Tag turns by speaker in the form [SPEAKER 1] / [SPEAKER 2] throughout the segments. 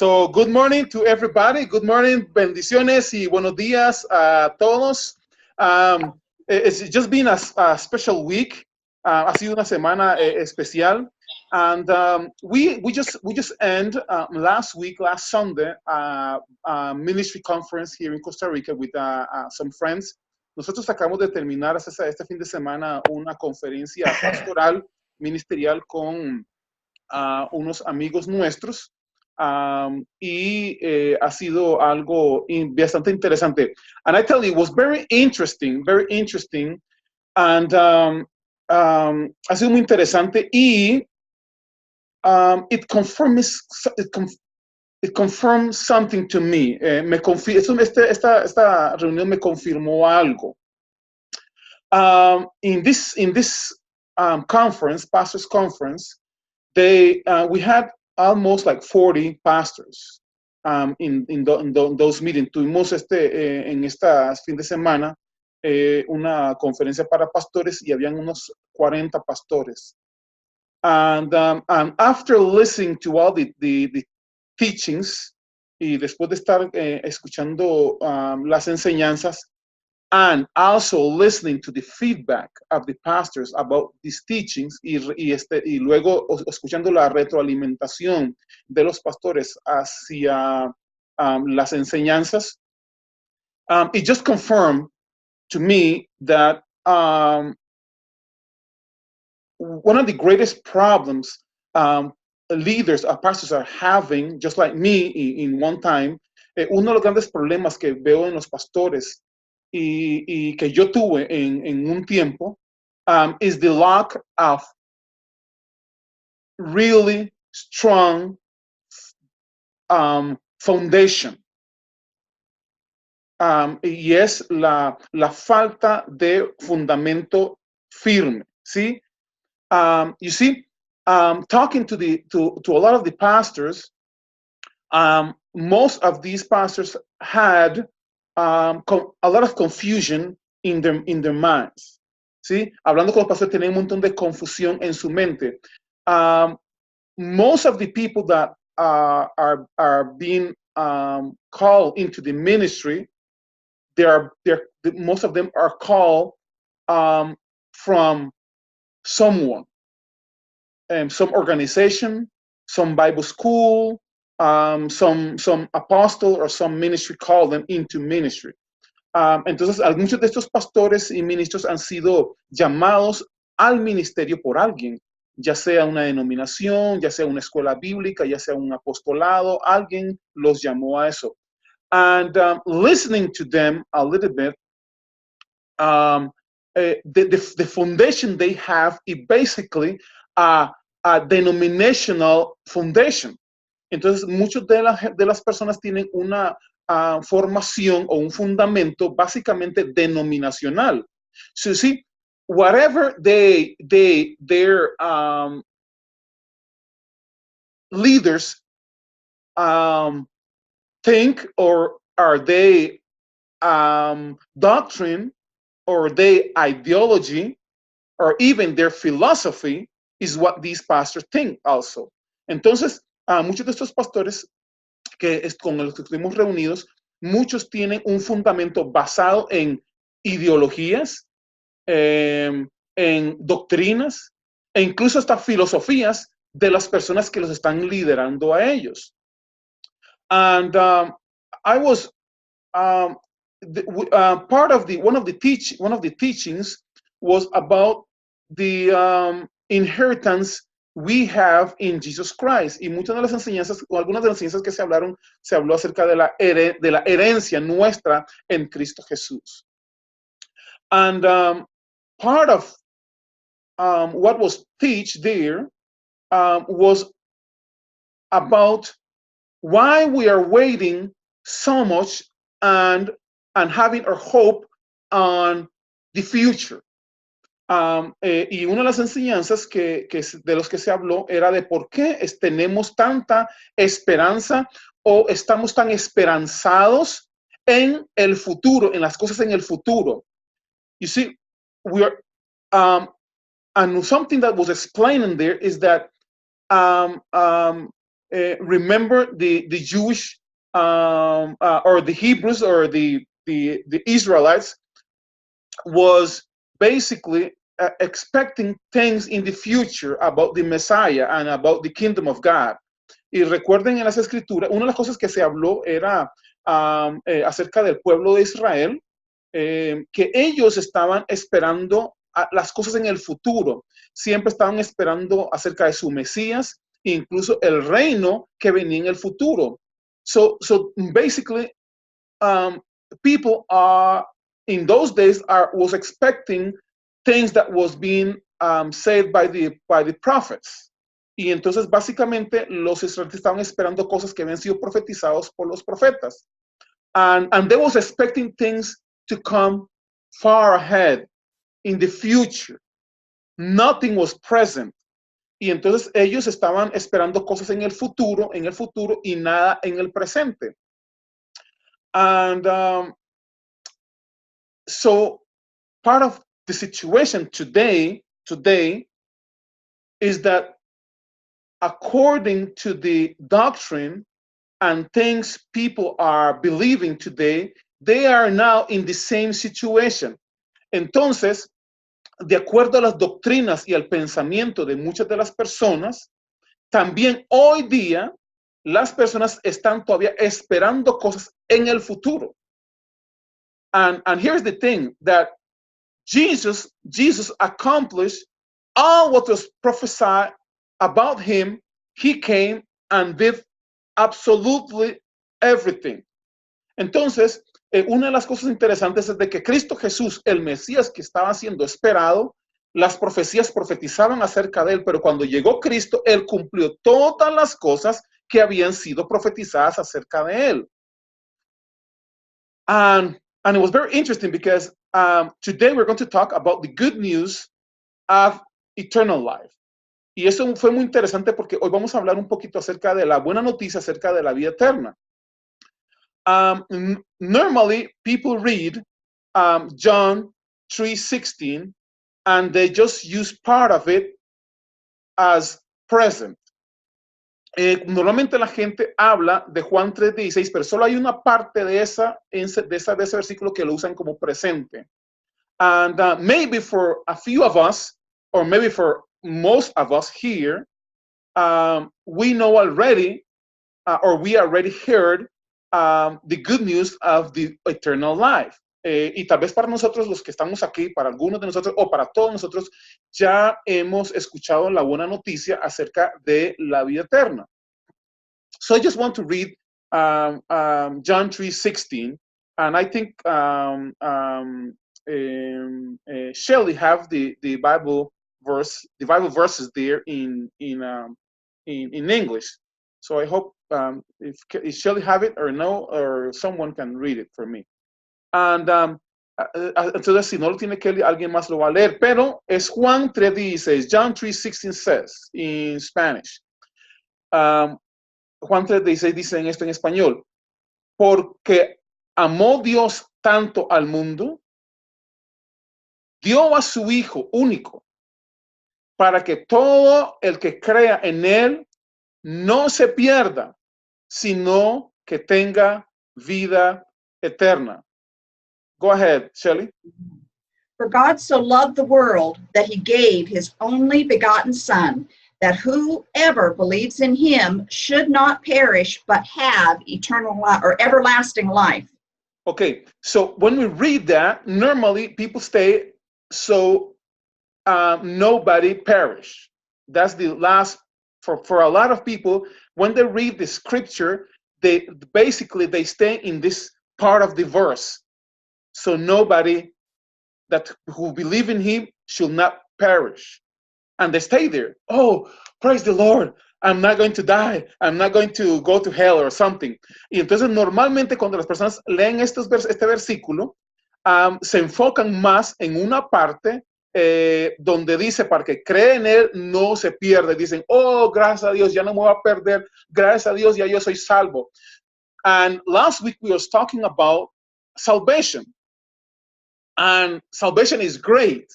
[SPEAKER 1] So, good morning to everybody. Good morning, bendiciones y buenos días a todos. It's just been a special week. Ha sido una semana especial, and we just end last Sunday, a ministry conference here in Costa Rica with some friends. Nosotros acabamos de terminar este fin de semana una conferencia pastoral ministerial con unos amigos nuestros. Ha sido algo bastante interesante. And I tell you, it was very interesting, and ha sido muy interesante y it confirmed something to me. Esta reunión me confirmó algo. In this conference, pastors conference, we had almost like 40 pastors in those meetings. Tuvimos en esta fin de semana una conferencia para pastores y habían unos 40 pastores. And after listening to all the teachings y después de estar escuchando las enseñanzas, and also listening to the feedback of the pastors about these teachings y luego escuchando la retroalimentación de los pastores hacia las enseñanzas, it just confirmed to me that one of the greatest problems leaders or pastors are having, just like me in one time, uno de los grandes problemas que veo en los pastores y que yo tuve en un tiempo, is the lack of really strong foundation. Y es la falta de fundamento firme, ¿sí? You see, talking to a lot of the pastors, most of these pastors had a lot of confusion in their minds. ¿Sí? Hablando con los pastores, tienen un montón de confusión en su mente. Most of the people that are being called into the ministry, most of them are called from someone, some organization, some Bible school, some apostle or some ministry called them into ministry. Entonces, muchos de estos pastores y ministros han sido llamados al ministerio por alguien, ya sea una denominación, ya sea una escuela bíblica, ya sea un apostolado, alguien los llamó a eso. And listening to them a little bit, the foundation they have is basically a denominational foundation. Entonces, muchas de las personas tienen una formación o un fundamento básicamente denominacional. So, see, whatever their leaders think, or are they doctrine, or their ideology, or even their philosophy, is what these pastors think also. Entonces, muchos de estos pastores con los que estuvimos reunidos, muchos tienen un fundamento basado en ideologías, en doctrinas, e incluso hasta filosofías de las personas que los están liderando a ellos. And I was part of one of the teachings was about the inheritance we have in Jesus Christ. Y muchas de las enseñanzas, o algunas de las enseñanzas que se habló acerca de la herencia nuestra en Cristo Jesús. And part of what was taught there was about why we are waiting so much and having our hope on the future. Y una de las enseñanzas de los que se habló era de por qué tenemos tanta esperanza o estamos tan esperanzados en el futuro, en las cosas en el futuro. You see, we are, and something that was explained in there is that remember the Jewish or the Hebrews or the Israelites was basically expecting things in the future about the Messiah and about the kingdom of God. Y recuerden en las escrituras, una de las cosas que se habló era acerca del pueblo de Israel, que ellos estaban esperando las cosas en el futuro. Siempre estaban esperando acerca de su Mesías, incluso el reino que venía en el futuro. So basically, people are in those days was expecting things that was being said by the prophets. Y entonces básicamente los israelitas estaban esperando cosas que habían sido profetizados por los profetas. And they was expecting things to come far ahead in the future. Nothing was present. Y entonces ellos estaban esperando cosas en el futuro y nada en el presente. And so part of the situation today is that according to the doctrine and things people are believing today, they are now in the same situation. Entonces, de acuerdo a las doctrinas y al pensamiento de muchas de las personas, también hoy día las personas están todavía esperando cosas en el futuro. And here's the thing, that Jesus accomplished all what was prophesied about him. He came and did absolutely everything. Entonces, una de las cosas interesantes es de que Cristo Jesús, el Mesías que estaba siendo esperado, las profecías profetizaban acerca de él, pero cuando llegó Cristo, él cumplió todas las cosas que habían sido profetizadas acerca de él. And it was very interesting because today we're going to talk about the good news of eternal life. Y eso fue muy interesante porque hoy vamos a hablar un poquito acerca de la buena noticia acerca de la vida eterna. Normally, people read John 3:16 and they just use part of it as present. Normalmente la gente habla de Juan 3:16, pero solo hay una parte de ese versículo que lo usan como presente. And maybe for a few of us, or maybe for most of us here, we know already, or we already heard the good news of the eternal life. Y tal vez para nosotros, los que estamos aquí, para algunos de nosotros o para todos nosotros, ya hemos escuchado la buena noticia acerca de la vida eterna. So I just want to read John 3:16, and I think Shelley have the Bible verses there in English. So I hope if Shelley have it or no, or someone can read it for me. And entonces si no lo tiene Kelly, alguien más lo va a leer, pero es Juan 3:16. John 3:16 says in Spanish. Juan 3:16 dice en esto en español: porque amó Dios tanto al mundo, dio a su Hijo único, para que todo el que crea en él no se pierda, sino que tenga vida eterna. Go ahead, Shelley.
[SPEAKER 2] For God so loved the world that he gave his only begotten Son, that whoever believes in him should not perish, but have eternal life or everlasting life.
[SPEAKER 1] Okay, so when we read that, normally people say, so nobody perish. That's the last, for a lot of people, when they read the scripture, they stay in this part of the verse. So nobody who believe in him should not perish. And they stay there. Oh, praise the Lord. I'm not going to die. I'm not going to go to hell or something. Y entonces normalmente cuando las personas leen este versículo, se enfocan más en una parte donde dice, para que cree en él no se pierde. Dicen, oh, gracias a Dios, ya no me voy a perder. Gracias a Dios, ya yo soy salvo. And last week we were talking about salvation. And salvation is great.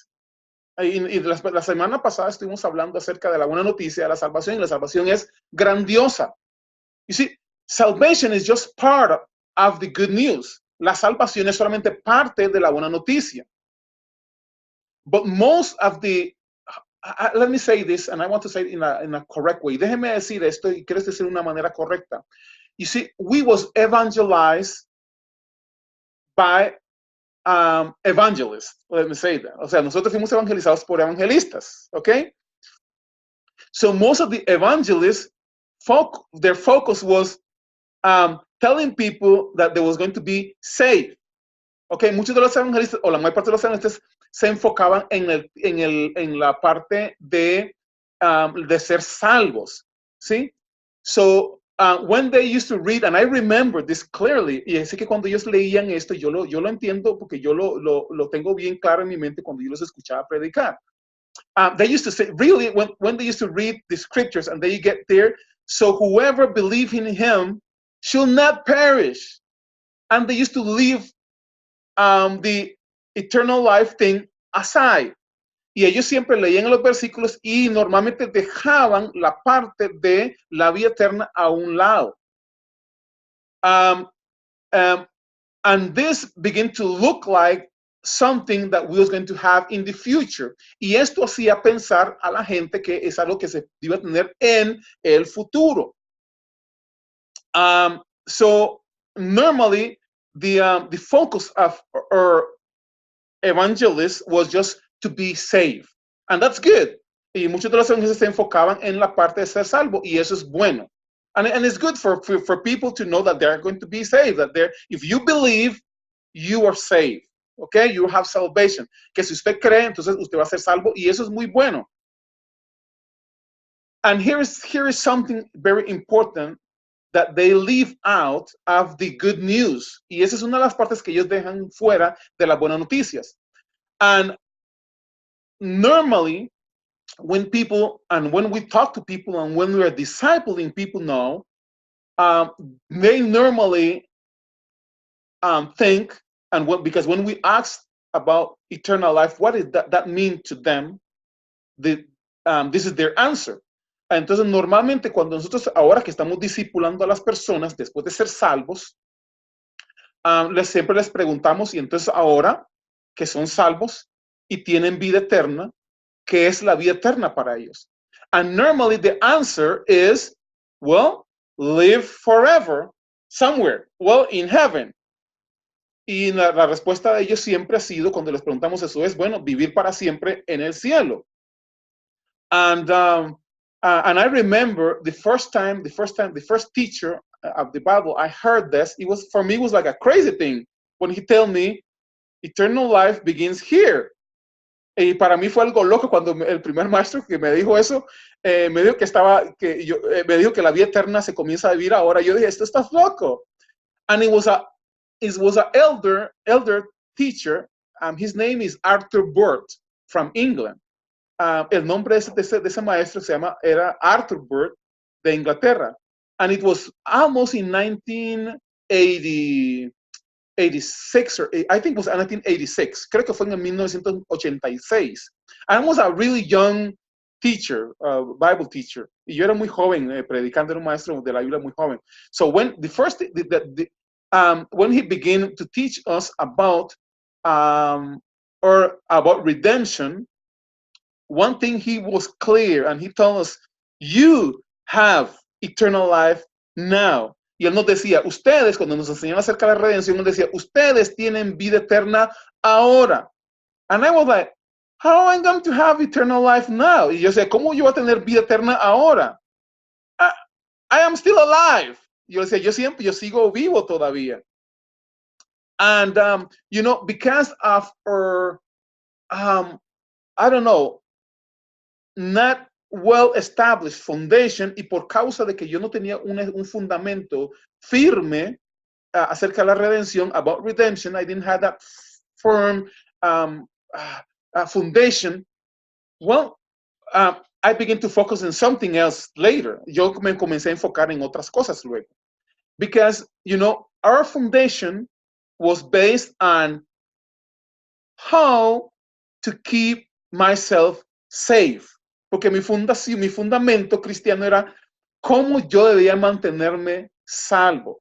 [SPEAKER 1] Y la semana pasada estuvimos hablando acerca de la buena noticia de la salvación, y la salvación es grandiosa. You see, salvation is just part of the good news. La salvación es solamente parte de la buena noticia. But most of the, let me say this, and I want to say it in a correct way. Déjeme decir esto y quiero decir de una manera correcta. You see, we was evangelized by evangelists. Let me say that. O sea, nosotros fuimos evangelizados por evangelistas, okay? So most of the evangelists, their focus was telling people that they was going to be saved. Okay, muchos de los evangelistas, o la mayor parte de los evangelistas, se enfocaban en la parte de ser salvos, ¿sí? So, when they used to read, and I remember this clearly, y así que cuando ellos leían esto, yo lo entiendo porque yo lo tengo bien claro en mi mente cuando yo los escuchaba predicar. They used to say, really, when they used to read the scriptures and they get there, so whoever believes in him shall not perish. And they used to leave the eternal life thing aside. Y ellos siempre leían los versículos y normalmente dejaban la parte de la vida eterna a un lado. And this began to look like something that we was going to have in the future. Y esto hacía pensar a la gente que es algo que se iba a tener en el futuro. So normally the focus of our evangelists was just to be saved. And that's good. Y muchos de los evangelistas se enfocaban en la parte de ser salvo, y eso es bueno. And it's good for people to know that they're going to be saved, that if you believe, you are saved. Okay, you have salvation. Que si usted cree, entonces usted va a ser salvo, y eso es muy bueno. And here is something very important that they leave out of the good news. Y esa es una de las partes que ellos dejan fuera de las buenas noticias. And normally, when we talk to people and when we are discipling people now, they normally think, because when we ask about eternal life, what does that mean to them? This is their answer. Entonces, normalmente cuando nosotros, ahora que estamos discipulando a las personas después de ser salvos, siempre les preguntamos, y entonces ahora que son salvos y tienen vida eterna, ¿qué es la vida eterna para ellos? And normally the answer is, well, live forever somewhere, well, in heaven. Y la respuesta de ellos siempre ha sido, cuando les preguntamos eso, es, bueno, vivir para siempre en el cielo. And I remember the first teacher of the Bible, I heard this, for me, it was like a crazy thing when he told me, eternal life begins here. Y para mí fue algo loco cuando el primer maestro que me dijo eso, me dijo me dijo que la vida eterna se comienza a vivir ahora. Yo dije, esto estás loco. And it was a elder teacher. His name is Arthur Burt from England. El nombre de ese maestro era Arthur Burt de Inglaterra. And it was almost in 1986, or I think it was 1986. Creo que fue en 1986. I was a really young teacher, Bible teacher. Y yo era muy joven, predicando, era un maestro de la Biblia muy joven. So when when he began to teach us about redemption, one thing he was clear, and he told us, you have eternal life now. Y él nos decía, ustedes, cuando nos enseñaba acerca de la redención, nos decía, ustedes tienen vida eterna ahora. And I was like, how am I going to have eternal life now? Y yo decía, ¿cómo yo voy a tener vida eterna ahora? I am still alive. Yo decía, yo sigo vivo todavía. And, because of our, I don't know, not well-established foundation, y por causa de que yo no tenía un fundamento firme acerca de la redención, about redemption, I didn't have that firm foundation. Well, I began to focus on something else later. Yo me comencé a enfocar en otras cosas luego. Because, our foundation was based on how to keep myself safe. Porque mi fundamento cristiano era cómo yo debía mantenerme salvo.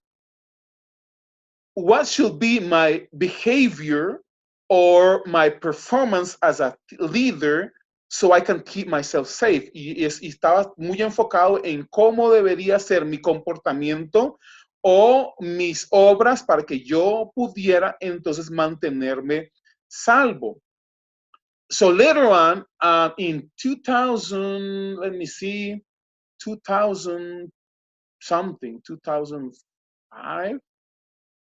[SPEAKER 1] What should be my behavior or my performance as a leader so I can keep myself safe. Y estaba muy enfocado en cómo debería ser mi comportamiento o mis obras para que yo pudiera entonces mantenerme salvo. So later on, in 2000, let me see, 2000 something, 2005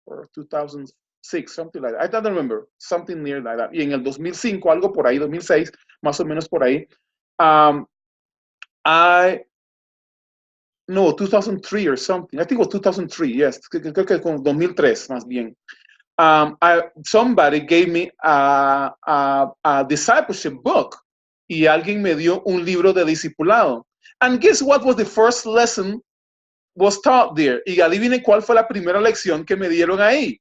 [SPEAKER 1] or 2006, something like that. I don't remember, something near like that. Y en el 2005, algo por ahí, 2006, más o menos por ahí, no, 2003 or something. I think it was 2003, yes. Creo que con 2003, más bien. Somebody gave me a discipleship book y alguien me dio un libro de discipulado. And guess what was the first lesson was taught there? Y adivinen cuál fue la primera lección que me dieron ahí.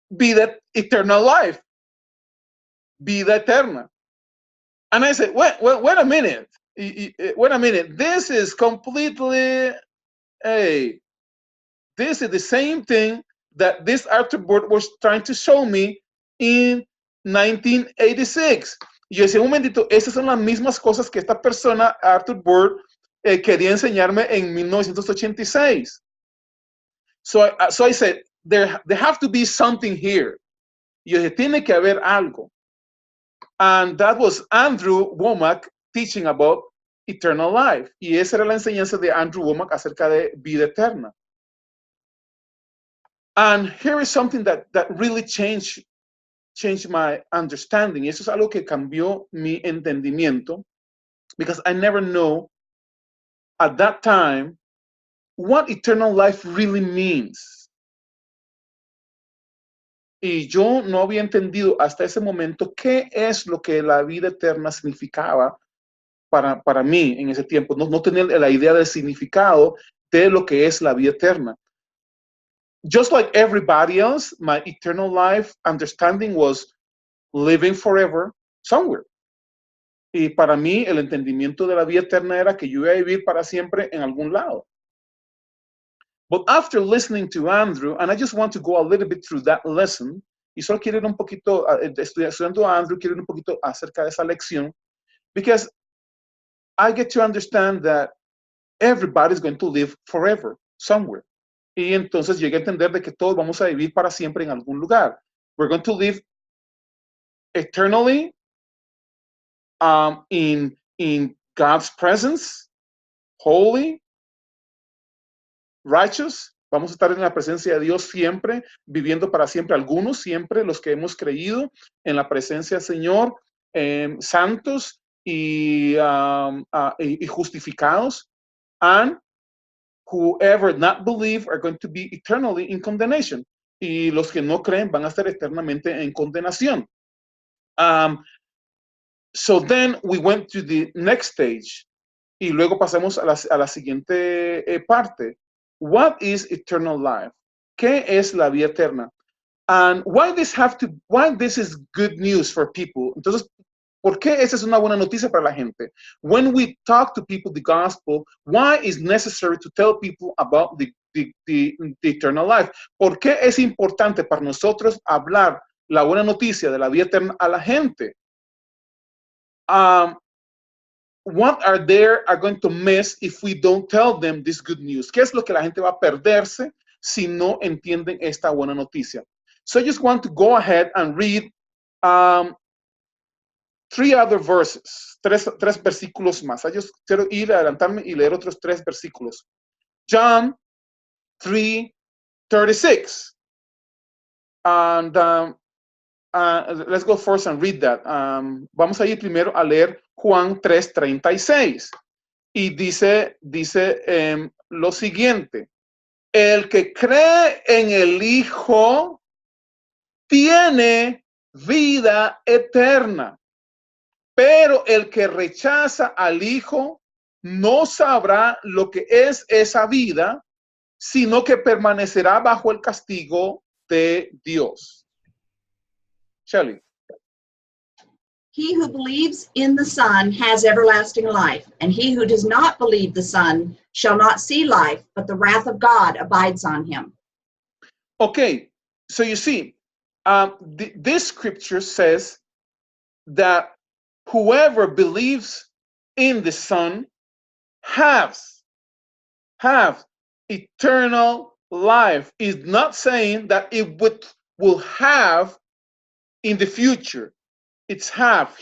[SPEAKER 1] Vida eternal life. Vida eterna. And I said, wait a minute. Wait a minute. This is completely, hey, this is the same thing that this Arthur Board was trying to show me in 1986. Y yo decía, un momentito, esas son las mismas cosas que esta persona, Arthur Board, quería enseñarme en 1986. So I said, there have to be something here. Y yo dije, tiene que haber algo. And that was Andrew Womack teaching about eternal life. Y esa era la enseñanza de Andrew Womack acerca de vida eterna. And here is something that really changed my understanding. Y eso es algo que cambió mi entendimiento, because I never know at that time what eternal life really means. Y yo no había entendido hasta ese momento qué es lo que la vida eterna significaba para mí en ese tiempo. No tenía la idea del significado de lo que es la vida eterna. Just like everybody else, my eternal life understanding was living forever somewhere. Y para mí el entendimiento de la vida eterna era que yo iba a vivir para siempre en algún lado. But after listening to Andrew, and I just want to go a little bit through that lesson, y solo quiero ir un poquito, estudiando a Andrew, quiero ir un poquito acerca de esa lección, because I get to understand that everybody's going to live forever, somewhere. Y entonces llegué a entender de que todos vamos a vivir para siempre en algún lugar. We're going to live eternally in God's presence, holy, righteous. Vamos a estar en la presencia de Dios siempre, viviendo para siempre. Algunos siempre, los que hemos creído en la presencia del Señor, santos y justificados. And whoever not believe are going to be eternally in condemnation. Y los que no creen van a estar eternamente en condenación. So then we went to the next stage. Y luego pasamos a la siguiente parte. What is eternal life? ¿Qué es la vida eterna? And why this is good news for people? Entonces, ¿por qué esa es una buena noticia para la gente? When we talk to people the gospel, why is necessary to tell people about the eternal life? ¿Por qué es importante para nosotros hablar la buena noticia de la vida eterna a la gente? What are going to miss if we don't tell them this good news? ¿Qué es lo que la gente va a perderse si no entienden esta buena noticia? So I just want to go ahead and read 3 other verses, tres versículos más. I just quiero adelantarme y leer otros 3 versículos. John 3:36. And let's go first and read that. Vamos a ir primero a leer Juan 3:36. Y dice lo siguiente. El que cree en el Hijo tiene vida eterna. Pero el que rechaza al Hijo no sabrá lo que es esa vida, sino que permanecerá bajo el castigo de Dios. Shelley.
[SPEAKER 2] He who believes in the Son has everlasting life, and he who does not believe the Son shall not see life, but the wrath of God abides on him.
[SPEAKER 1] Okay, so you see, this scripture says that whoever believes in the Son have eternal life. Is not saying that it will have in the future. It's have.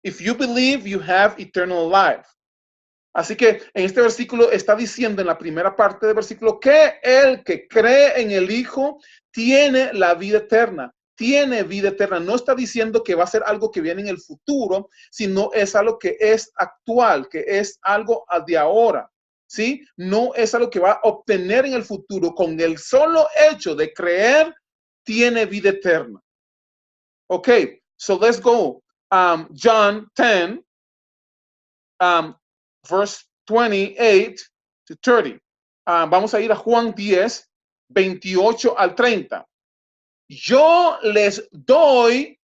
[SPEAKER 1] If you believe, you have eternal life. Así que en este versículo está diciendo en la primera parte del versículo que el que cree en el Hijo tiene la vida eterna. Tiene vida eterna. No está diciendo que va a ser algo que viene en el futuro, sino es algo que es actual, que es algo de ahora. ¿Sí? No es algo que va a obtener en el futuro. Con el solo hecho de creer, tiene vida eterna. Okay, so let's go. John 10, verse 28 to 30. Vamos a ir a Juan 10, 28 al 30. Yo les doy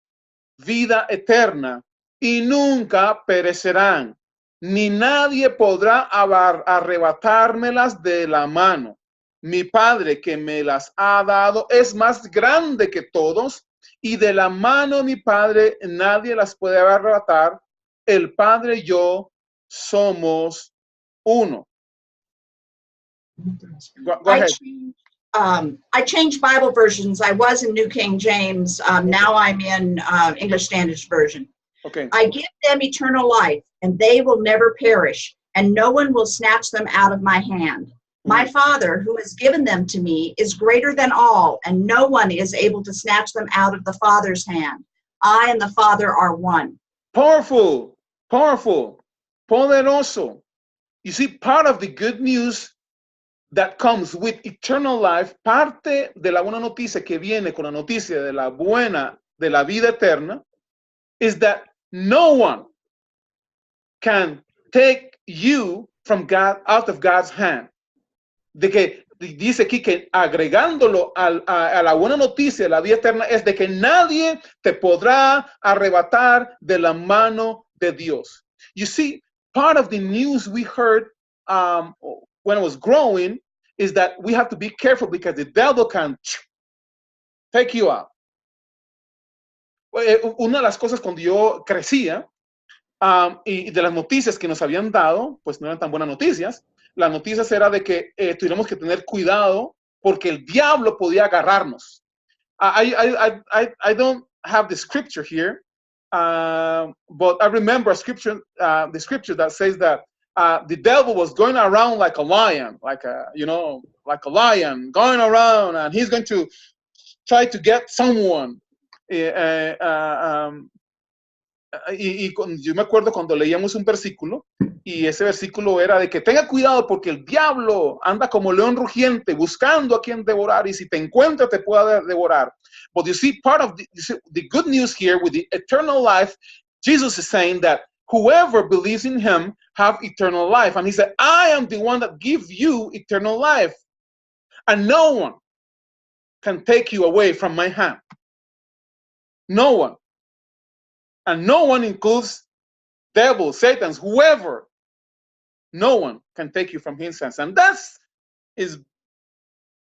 [SPEAKER 1] vida eterna y nunca perecerán, ni nadie podrá arrebatármelas de la mano. Mi Padre que me las ha dado es más grande que todos, y de la mano de mi Padre nadie las puede arrebatar. El Padre y yo somos uno. Go ahead.
[SPEAKER 2] I changed Bible versions. I was in New King James. Now I'm in English Standard Version.
[SPEAKER 1] Okay.
[SPEAKER 2] I give them eternal life, and they will never perish, and no one will snatch them out of my hand. My Father, who has given them to me, is greater than all, and no one is able to snatch them out of the Father's hand. I and the Father are one.
[SPEAKER 1] Powerful, powerful, poderoso. You see, part of the good news that comes with eternal life, parte de la buena noticia que viene con la noticia de la buena, de la vida eterna, is that no one can take you from God, out of God's hand. De que dice aquí que agregándolo a la buena noticia de la vida eterna es de que nadie te podrá arrebatar de la mano de Dios. You see, part of the news we heard when I was growing is that we have to be careful because the devil can take you out. Una de las cosas cuando yo crecía y de las noticias que nos habían dado, pues no eran tan buenas noticias. Las noticias era de que tuviéramos que tener cuidado porque el diablo podía agarrarnos. I don't have the scripture here, but I remember a scripture, the scripture that says that the devil was going around like a lion, like a lion going around, and he's going to try to get someone. Y yo me acuerdo cuando leíamos un versículo y ese versículo era de que tenga cuidado porque el diablo anda como león rugiente buscando a quien devorar y si te encuentra te puede devorar. But you see, part of the good news here with the eternal life, Jesus is saying that whoever believes in him have eternal life. And he said, I am the one that gives you eternal life. And no one can take you away from my hand. No one. And no one includes devils, Satans, whoever. No one can take you from his hands. And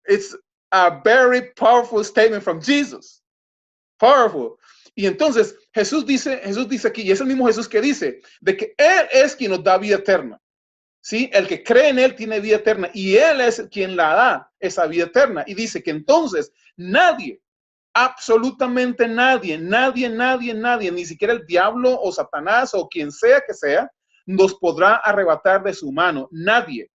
[SPEAKER 1] it's a very powerful statement from Jesus. Powerful. Y entonces Jesús dice aquí, y es el mismo Jesús que dice, de que Él es quien nos da vida eterna. ¿Sí? El que cree en Él tiene vida eterna y Él es quien la da, esa vida eterna. Y dice que entonces nadie, absolutamente nadie, ni siquiera el diablo o Satanás o quien sea que sea, nos podrá arrebatar de su mano. Nadie.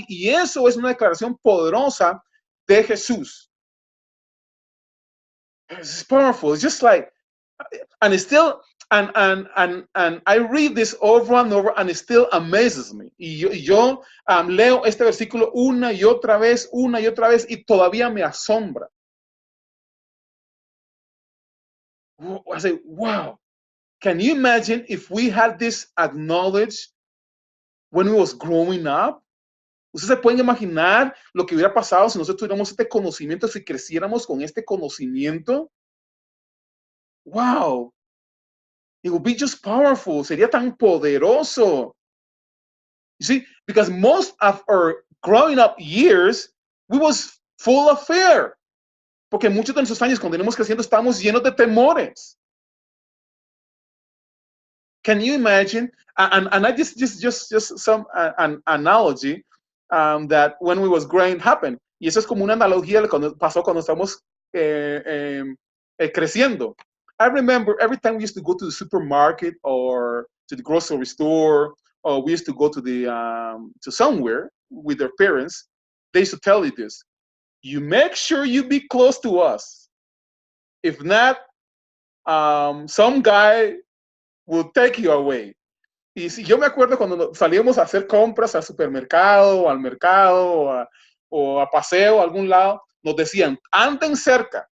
[SPEAKER 1] Y eso es una declaración poderosa de Jesús. It's powerful. It's just like, and it's still, and I read this over and over, and it still amazes me. Y yo leo este versículo una y otra vez, y todavía me asombra. I say, wow. Can you imagine if we had this acknowledged when we was growing up? ¿Ustedes se pueden imaginar lo que hubiera pasado si nosotros tuviéramos este conocimiento, si creciéramos con este conocimiento? Wow. It would be just powerful. Sería tan poderoso. You see, because most of our growing up years, we was full of fear. Porque muchos de nuestros años, cuando íbamos creciendo, estábamos llenos de temores. Can you imagine? And I just some an analogy that when we was growing happened. Y eso es como una analogía de cuando pasó cuando estamos creciendo. I remember every time we used to go to the supermarket or to the grocery store, or we used to go to the to somewhere with their parents, they used to tell you this: you make sure you be close to us. If not, some guy will take you away. Y si yo me acuerdo cuando salíamos a hacer compras al supermercado, al mercado, o a paseo a algún lado, nos decían, anden cerca,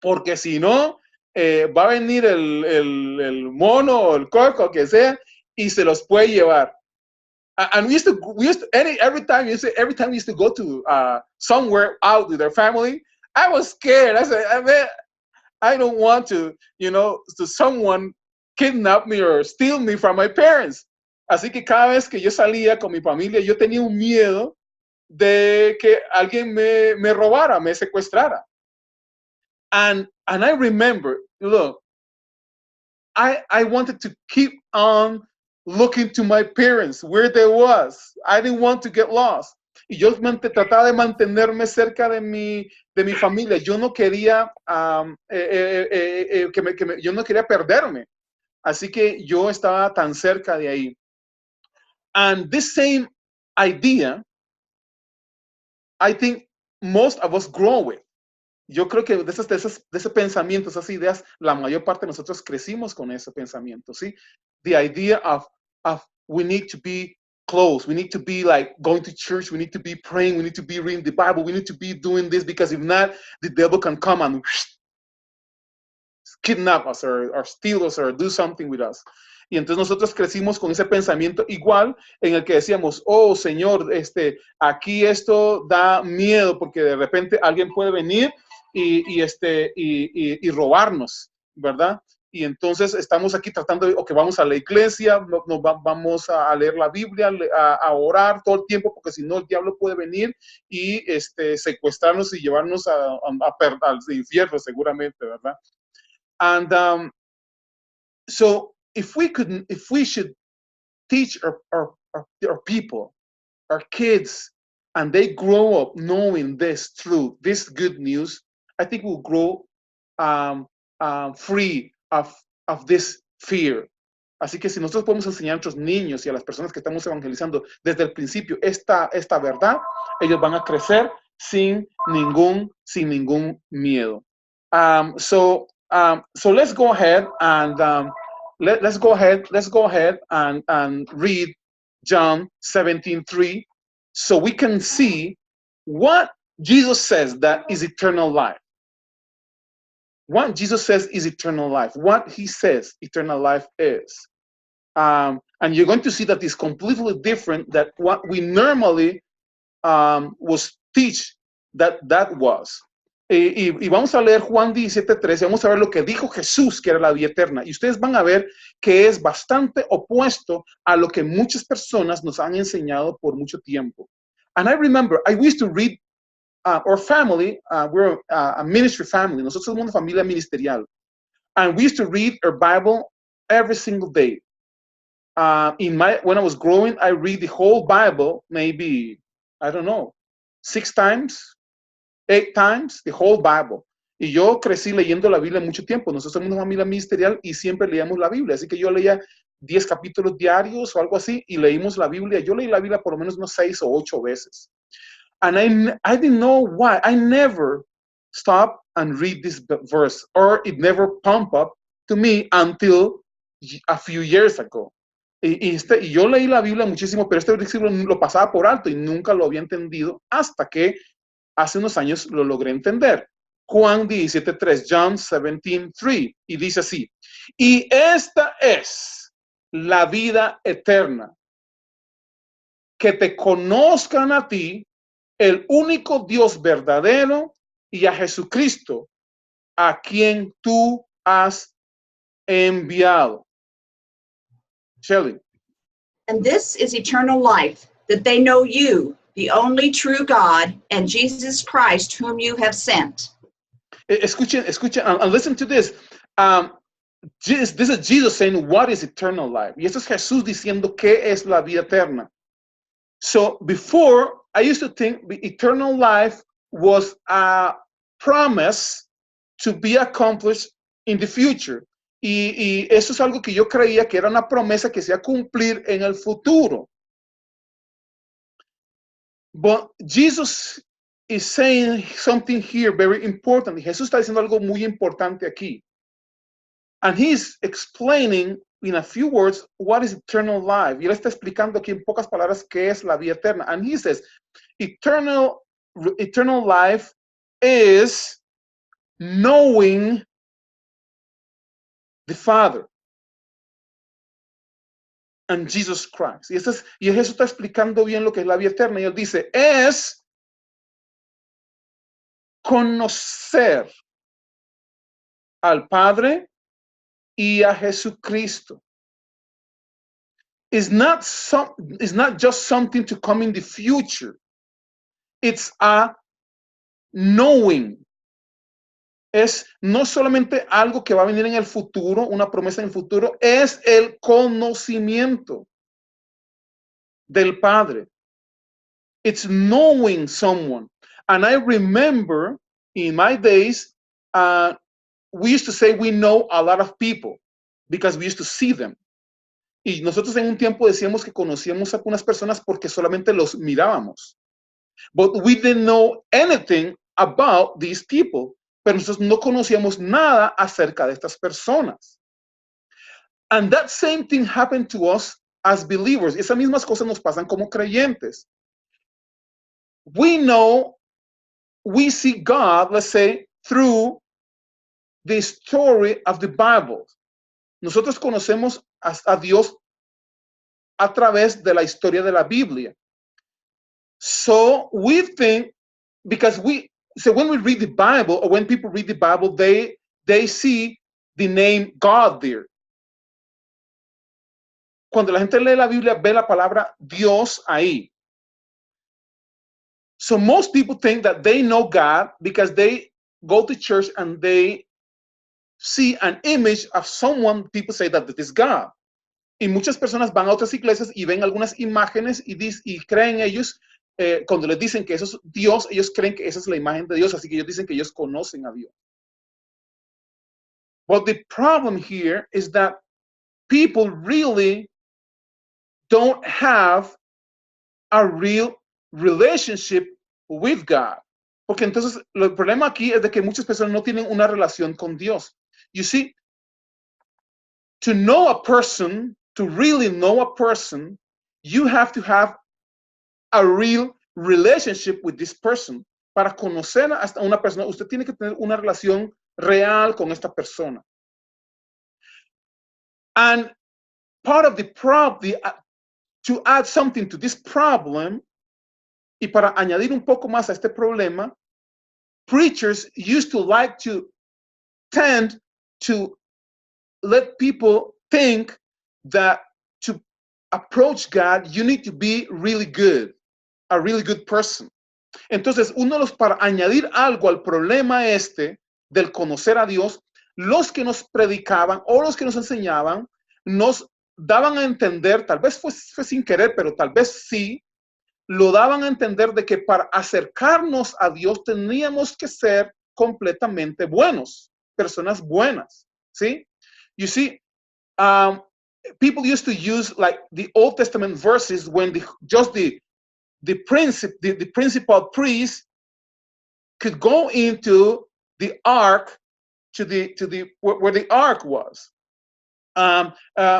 [SPEAKER 1] porque si no, va a venir el mono o el coco, que sea, y se los puede llevar. And we used to every time we used to go to somewhere out with our family, I was scared. I said, I don't want to someone kidnap me or steal me from my parents. Así que cada vez que yo salía con mi familia, yo tenía un miedo de que alguien me robara, me secuestrara. And I remember, look, I wanted to keep on looking to my parents, where they was. I didn't want to get lost. Y yo trataba de mantenerme cerca de mi familia. Yo no quería yo no quería perderme. Así que yo estaba tan cerca de ahí. And this same idea, I think most of us grow with. Yo creo que de ese pensamiento, esas ideas, la mayor parte de nosotros crecimos con ese pensamiento, ¿sí? The idea of we need to be close, we need to be like going to church, we need to be praying, we need to be reading the Bible, we need to be doing this, because if not, the devil can come and kidnap us or steal us or do something with us. Y entonces nosotros crecimos con ese pensamiento igual, en el que decíamos, oh Señor, aquí esto da miedo, porque de repente alguien puede venir y robarnos, ¿verdad? Y entonces estamos aquí tratando de, ok, vamos a la iglesia, vamos a leer la Biblia, a orar todo el tiempo, porque si no el diablo puede venir y secuestrarnos y llevarnos al infierno seguramente, ¿verdad? And so if we should teach our people, our kids, and they grow up knowing this truth, this good news, I think we'll grow free of this fear. Así que si nosotros podemos enseñar a nuestros niños y a las personas que estamos evangelizando desde el principio esta verdad, ellos van a crecer sin ningún miedo. So let's go ahead and let's go ahead and read John 17:3, so we can see what Jesus says that is eternal life. What Jesus says is eternal life. What he says eternal life is. And you're going to see that it's completely different than what we normally was teach that was. Y vamos a leer Juan 17:13, vamos a ver lo que dijo Jesús, que era la vida eterna. Y ustedes van a ver que es bastante opuesto a lo que muchas personas nos han enseñado por mucho tiempo. And I remember, I used to read our family, we're a ministry family, nosotros somos una familia ministerial. And we used to read our Bible every single day. When I was growing, I read the whole Bible, maybe, I don't know, 6 times, 8 times, the whole Bible. Y yo crecí leyendo la Biblia mucho tiempo. Nosotros somos una familia ministerial y siempre leíamos la Biblia. Así que yo leía 10 capítulos diarios o algo así y leímos la Biblia. Yo leí la Biblia por lo menos unos 6 o 8 veces. And I didn't know why. I never stopped and read this verse, or it never pumped up to me until a few years ago. Y yo leí la Biblia muchísimo, pero este versículo lo pasaba por alto y nunca lo había entendido hasta que hace unos años lo logré entender. Juan 17:3, John 17:3, y dice así: y esta es la vida eterna, que te conozcan a ti, el único Dios verdadero, y a Jesucristo, a quien tú has enviado. Shelley.
[SPEAKER 2] And this is eternal life, that they know you, the only true God, and Jesus Christ, whom you have sent.
[SPEAKER 1] Escuchen, and listen to this. This is Jesus saying, what is eternal life? Y esto es Jesús diciendo qué es la vida eterna. So before, I used to think the eternal life was a promise to be accomplished in the future. Y eso es algo que yo creía que era una promesa que se iba a cumplir en el futuro. But Jesus is saying something here very important. Jesús está diciendo algo muy importante aquí. And he's explaining in a few words what is eternal life. Y él está explicando aquí en pocas palabras qué es la vida eterna. And he says, eternal life is knowing the Father and Jesus Christ. Y Jesús está explicando bien lo que es la vida eterna. Y él dice, es conocer al Padre y a Jesucristo. It's not just something to come in the future. It's a knowing. Es no solamente algo que va a venir en el futuro, una promesa en el futuro, es el conocimiento del Padre. It's knowing someone. And I remember in my days, we used to say we know a lot of people because we used to see them. Y nosotros en un tiempo decíamos que conocíamos a algunas personas porque solamente los mirábamos. But we didn't know anything about these people. Pero nosotros no conocíamos nada acerca de estas personas. And that same thing happened to us as believers. Esas mismas cosas nos pasan como creyentes. We see God, let's say, through the story of the Bible. Nosotros conocemos a Dios a través de la historia de la Biblia. So we think, so when we read the Bible, or when people read the Bible, they see the name God there. Cuando la gente lee la Biblia, ve la palabra Dios ahí. So most people think that they know God because they go to church and they see an image of someone, people say that it is God. Y muchas personas van a otras iglesias y ven algunas imágenes y creen ellos, cuando les dicen que eso es Dios, ellos creen que esa es la imagen de Dios, así que ellos dicen que ellos conocen a Dios. But the problem here is that people really don't have a real relationship with God. Porque entonces el problema aquí es de que muchas personas no tienen una relación con Dios. You see, to know a person, to really know a person, you have to have a real relationship with this person. Para conocer a una persona, usted tiene que tener una relación real con esta persona. And part of the problem, to add something to this problem, y para añadir un poco más a este problema, preachers used to like to tend to let people think that to approach God, you need to be really good, a really good person. Entonces, para añadir algo al problema del conocer a Dios, los que nos predicaban o los que nos enseñaban, nos daban a entender, tal vez fue sin querer, pero tal vez sí, lo daban a entender de que para acercarnos a Dios teníamos que ser completamente buenos, personas buenas, ¿sí? You see, people used to use like the Old Testament verses when the principal priest could go into the ark where the ark was.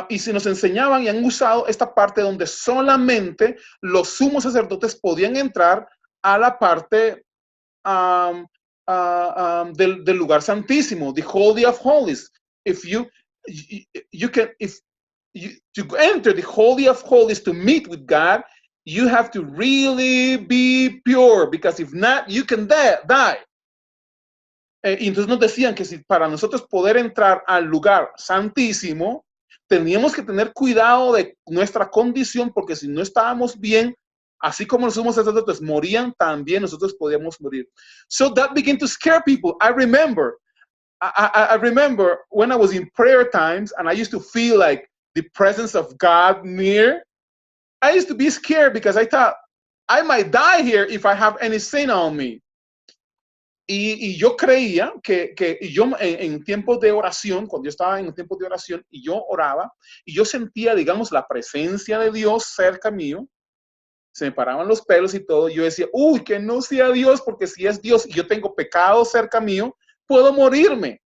[SPEAKER 1] Y si nos enseñaban y han usado esta parte donde solamente los sumos sacerdotes podían entrar a la parte del lugar santísimo, the Holy of Holies. To enter the Holy of Holies to meet with God, you have to really be pure, because if not, you can die. Y entonces nos decían que si para nosotros poder entrar al lugar santísimo, teníamos que tener cuidado de nuestra condición, porque si no estábamos bien, así como los sumos sacerdotes morían, también nosotros podíamos morir. So that began to scare people. I remember when I was in prayer times and I used to feel like the presence of God near, I used to be scared because I thought I might die here if I have any sin on me. Y yo creía que yo en tiempos de oración, cuando yo estaba en tiempos de oración y yo oraba, y yo sentía, digamos, la presencia de Dios cerca mío, se me paraban los pelos y todo, yo decía, uy, que no sea Dios, porque si es Dios y yo tengo pecado cerca mío, puedo morirme.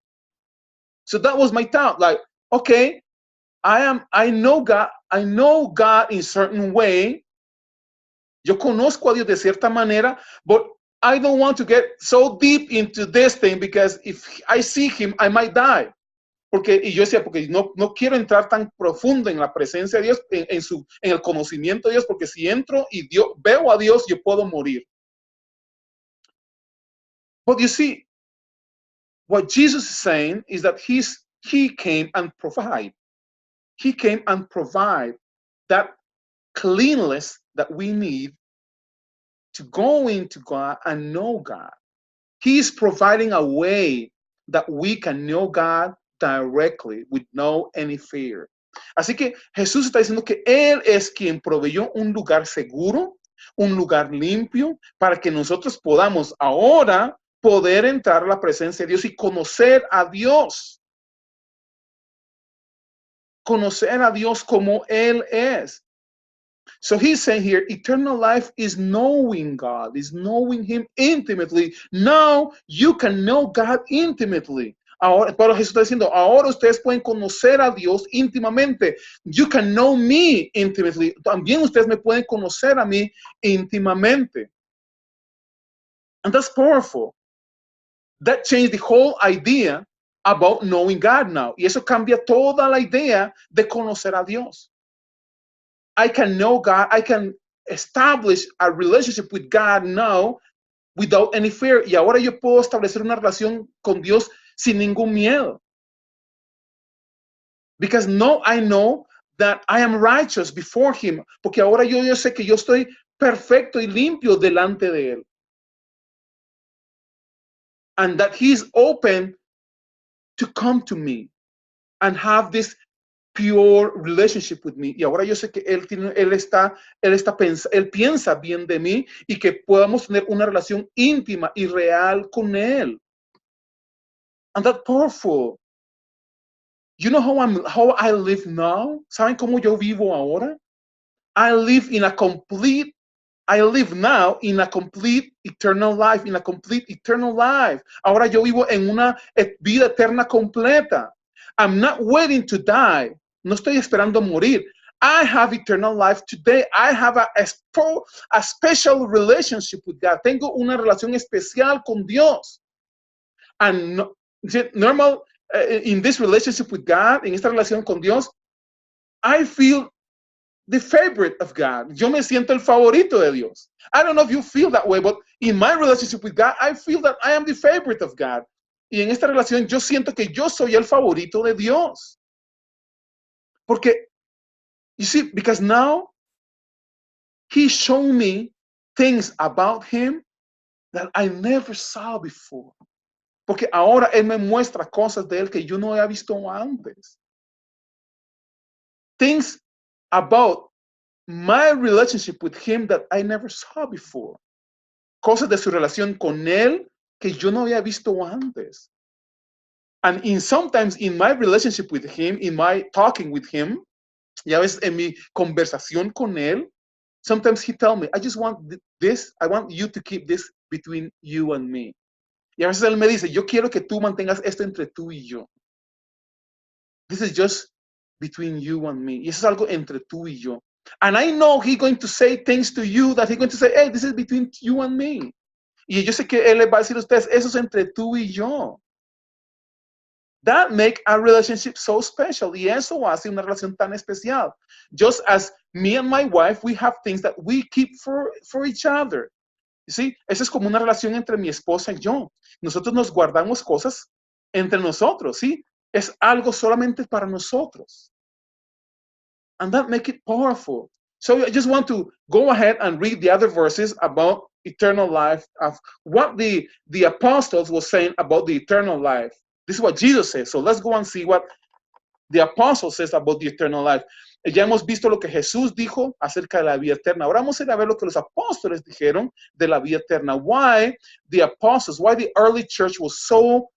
[SPEAKER 1] So that was my thought, like, okay, I know God in certain way. Yo conozco a Dios de cierta manera, but I don't want to get so deep into this thing because if I see him, I might die. Y yo decía, porque no quiero entrar tan profundo en la presencia de Dios, en el conocimiento de Dios, porque si entro y veo a Dios, yo puedo morir. But you see, what Jesus is saying is that he came and provide. He came and provide that cleanliness that we need to go into God and know God. He is providing a way that we can know God directly with no any fear. Así que Jesús está diciendo que Él es quien proveyó un lugar seguro, un lugar limpio, para que nosotros podamos ahora poder entrar a la presencia de Dios y conocer a Dios. Conocer a Dios como Él es. So he's saying here, eternal life is knowing God, is knowing him intimately. Now you can know God intimately. Ahora, pero Jesús está diciendo, ahora ustedes pueden conocer a Dios íntimamente. You can know me intimately. También ustedes me pueden conocer a mí íntimamente. And that's powerful. That changed the whole idea about knowing God now. Y eso cambia toda la idea de conocer a Dios. I can know God, I can establish a relationship with God now without any fear. Y ahora yo puedo establecer una relación con Dios sin ningún miedo. Because now I know that I am righteous before him. Porque ahora yo sé que yo estoy perfecto y limpio delante de él. And that he is open to come to me and have this pure relationship with me. Y ahora yo sé que él piensa bien de mí y que podamos tener una relación íntima y real con él. And that's powerful. You know how I live now? ¿Saben cómo yo vivo ahora? I live now in a complete eternal life, in a complete eternal life. Ahora yo vivo en una vida eterna completa. I'm not waiting to die. No estoy esperando morir. I have eternal life today. I have a special relationship with God. Tengo una relación especial con Dios. And normal, in this relationship with God, en esta relación con Dios, I feel the favorite of God. Yo me siento el favorito de Dios. I don't know if you feel that way, but in my relationship with God, I feel that I am the favorite of God. Y en esta relación yo siento que yo soy el favorito de Dios. Porque, you see, because now he showed me things about him that I never saw before. Porque ahora él me muestra cosas de él que yo no había visto antes. Things about my relationship with him that I never saw before. Cosas de su relación con él que yo no había visto antes. And sometimes in my relationship with him, in my talking with him, y a veces en mi conversación con él, sometimes he tells me, I just want this, I want you to keep this between you and me. Y a veces él me dice, yo quiero que tú mantengas esto entre tú y yo. This is just between you and me. Y eso es algo entre tú y yo. And I know he's going to say things to you that he's going to say, hey, this is between you and me. Y yo sé que él les va a decir a ustedes, eso es entre tú y yo. That make a relationship so special. Y eso hace una relación tan especial. Just as me and my wife, we have things that we keep for each other. ¿Sí? Esa es como una relación entre mi esposa y yo. Nosotros nos guardamos cosas entre nosotros, ¿sí? Es algo solamente para nosotros. And that make it powerful. So I just want to go ahead and read the other verses about eternal life, of what the apostles were saying about the eternal life. This is what Jesus says. So let's go and see what the apostle says about the eternal life. Ya hemos visto lo que Jesús dijo acerca de la vida eterna. Ahora vamos a ir a ver lo que los apóstoles dijeron de la vida eterna. Why the apostles, why the early church was so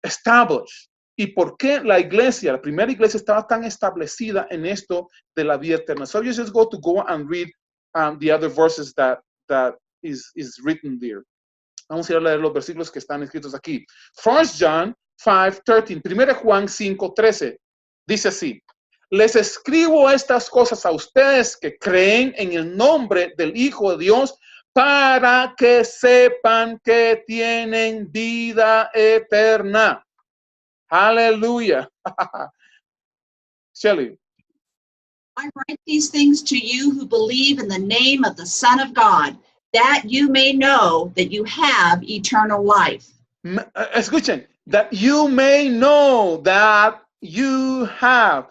[SPEAKER 1] established. Y por qué la iglesia, la primera iglesia, estaba tan establecida en esto de la vida eterna. So you just go and read the other verses that is written there. Vamos a ir a leer los versículos que están escritos aquí. 1 John 5:13, 1 Juan 5:13, dice así: les escribo estas cosas a ustedes que creen en el nombre del Hijo de Dios, para que sepan que tienen vida eterna. Aleluya. Shelly.
[SPEAKER 2] I write these things to you who believe in the name of the Son of God, that you may know that you have eternal life.
[SPEAKER 1] Escuchen, that you may know that you have.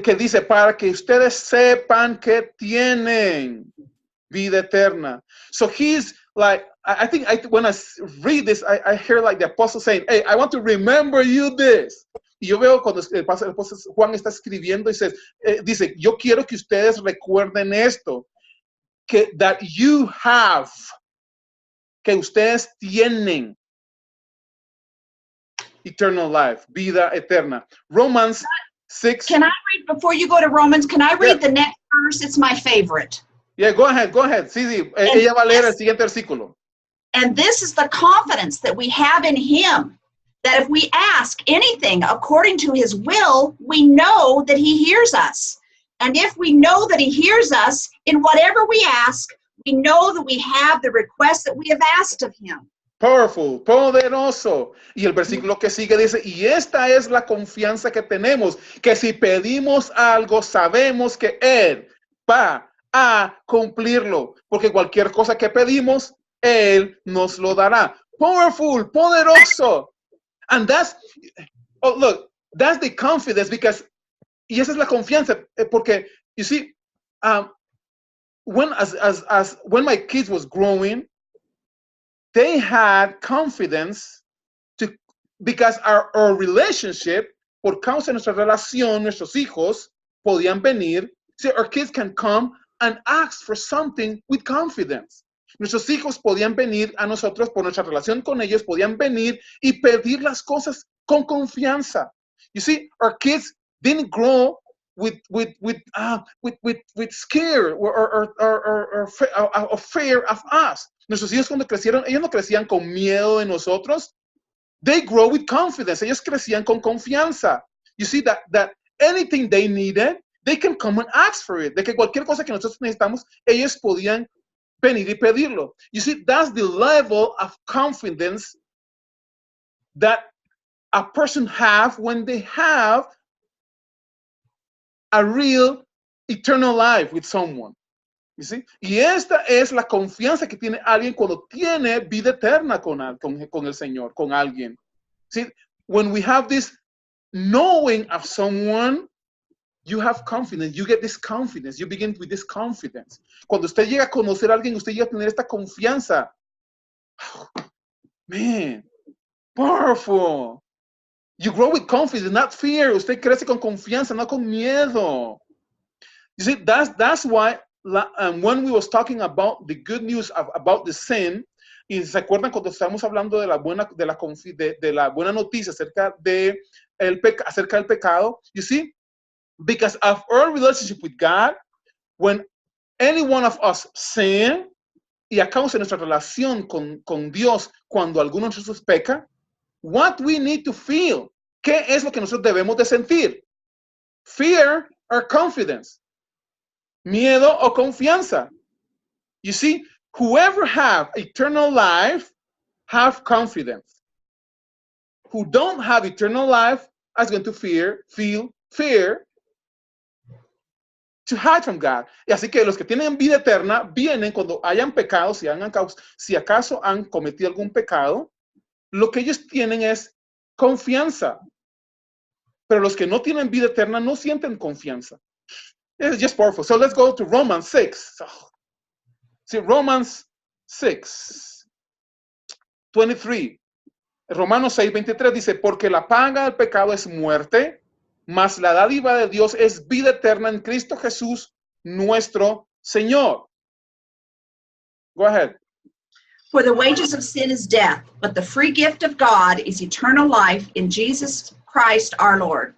[SPEAKER 1] Que dice, para que ustedes sepan que tienen vida eterna. So he's like, I think when I read this, I hear like the apostle saying, hey, I want to remember you this. Y yo veo cuando el apóstol Juan está escribiendo y dice, yo quiero que ustedes recuerden esto, que that you have, que ustedes tienen eternal life, vida eterna. Romans 6.
[SPEAKER 2] Can I read, before you go to Romans, can I read the next verse? It's my favorite.
[SPEAKER 1] Yeah, go ahead. Sí, ella va a leer el siguiente versículo.
[SPEAKER 2] And this is the confidence that we have in him, that if we ask anything according to his will, we know that he hears us. And if we know that he hears us, in whatever we ask, we know that we have the request that we have asked of him.
[SPEAKER 1] Powerful, poderoso. Y el versículo que sigue dice, y esta es la confianza que tenemos, que si pedimos algo, sabemos que él va a cumplirlo, porque cualquier cosa que pedimos, él nos lo dará. Powerful, poderoso. And that's, oh, look, that's the confidence, because, y esa es la confianza, porque, you see, when my kids was growing, they had confidence because our relationship, por causa de nuestra relación, nuestros hijos podían venir. See, our kids can come and ask for something with confidence. Nuestros hijos podían venir a nosotros por nuestra relación con ellos, podían venir y pedir las cosas con confianza. You see, our kids didn't grow with scare or fear of us. Nuestros hijos cuando crecieron, ellos no crecían con miedo de nosotros. They grow with confidence. Ellos crecían con confianza. You see that anything they needed, they can come and ask for it. De que cualquier cosa que nosotros necesitamos, ellos podían venir y pedirlo. You see, that's the level of confidence that a person have when they have a real eternal life with someone. You see? Y esta es la confianza que tiene alguien cuando tiene vida eterna con el Señor, con alguien. See? When we have this knowing of someone, you have confidence, you get this confidence, you begin with this confidence. Cuando usted llega a conocer a alguien, usted llega a tener esta confianza. Man, powerful. You grow with confidence, not fear. Usted crece con confianza, no con miedo. You see, that's why when we was talking about the good news about the sin, y se acuerdan cuando estábamos hablando de la buena noticia acerca del pecado, you see, because of our relationship with God, when any one of us sin, y a causa de nuestra relación con Dios, cuando alguno de nosotros peca, what we need to feel, ¿qué es lo que nosotros debemos de sentir? Fear or confidence? Miedo o confianza? You see, whoever have eternal life have confidence. Who don't have eternal life is going to feel fear to hide from God. Y así que los que tienen vida eterna vienen cuando hayan pecado, si acaso han cometido algún pecado, lo que ellos tienen es confianza. Pero los que no tienen vida eterna no sienten confianza. It's just powerful. So let's go to Romans 6. See, Romans 6, 23. Romanos 6, 23 dice, porque la paga del pecado es muerte, mas la dádiva de Dios es vida eterna en Cristo Jesús, nuestro Señor. Go ahead.
[SPEAKER 2] For the wages of sin is death, but the free gift of God is eternal life in Jesus Christ our Lord.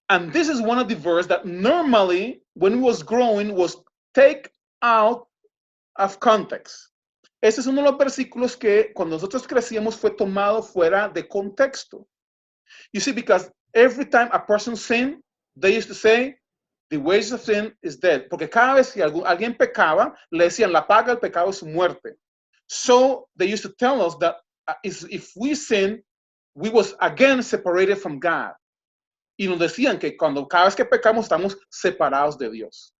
[SPEAKER 1] And this is one of the verses that normally, when it was growing, was taken out of context. Este es uno de los versículos que cuando nosotros crecíamos fue tomado fuera de contexto. You see, because every time a person sinned, they used to say, the wages of sin is death. Porque cada vez que alguien pecaba, le decían, la paga del pecado es muerte. So they used to tell us that if we sin, we was again separated from God. Y nos decían que cada vez que pecamos, estamos separados de Dios.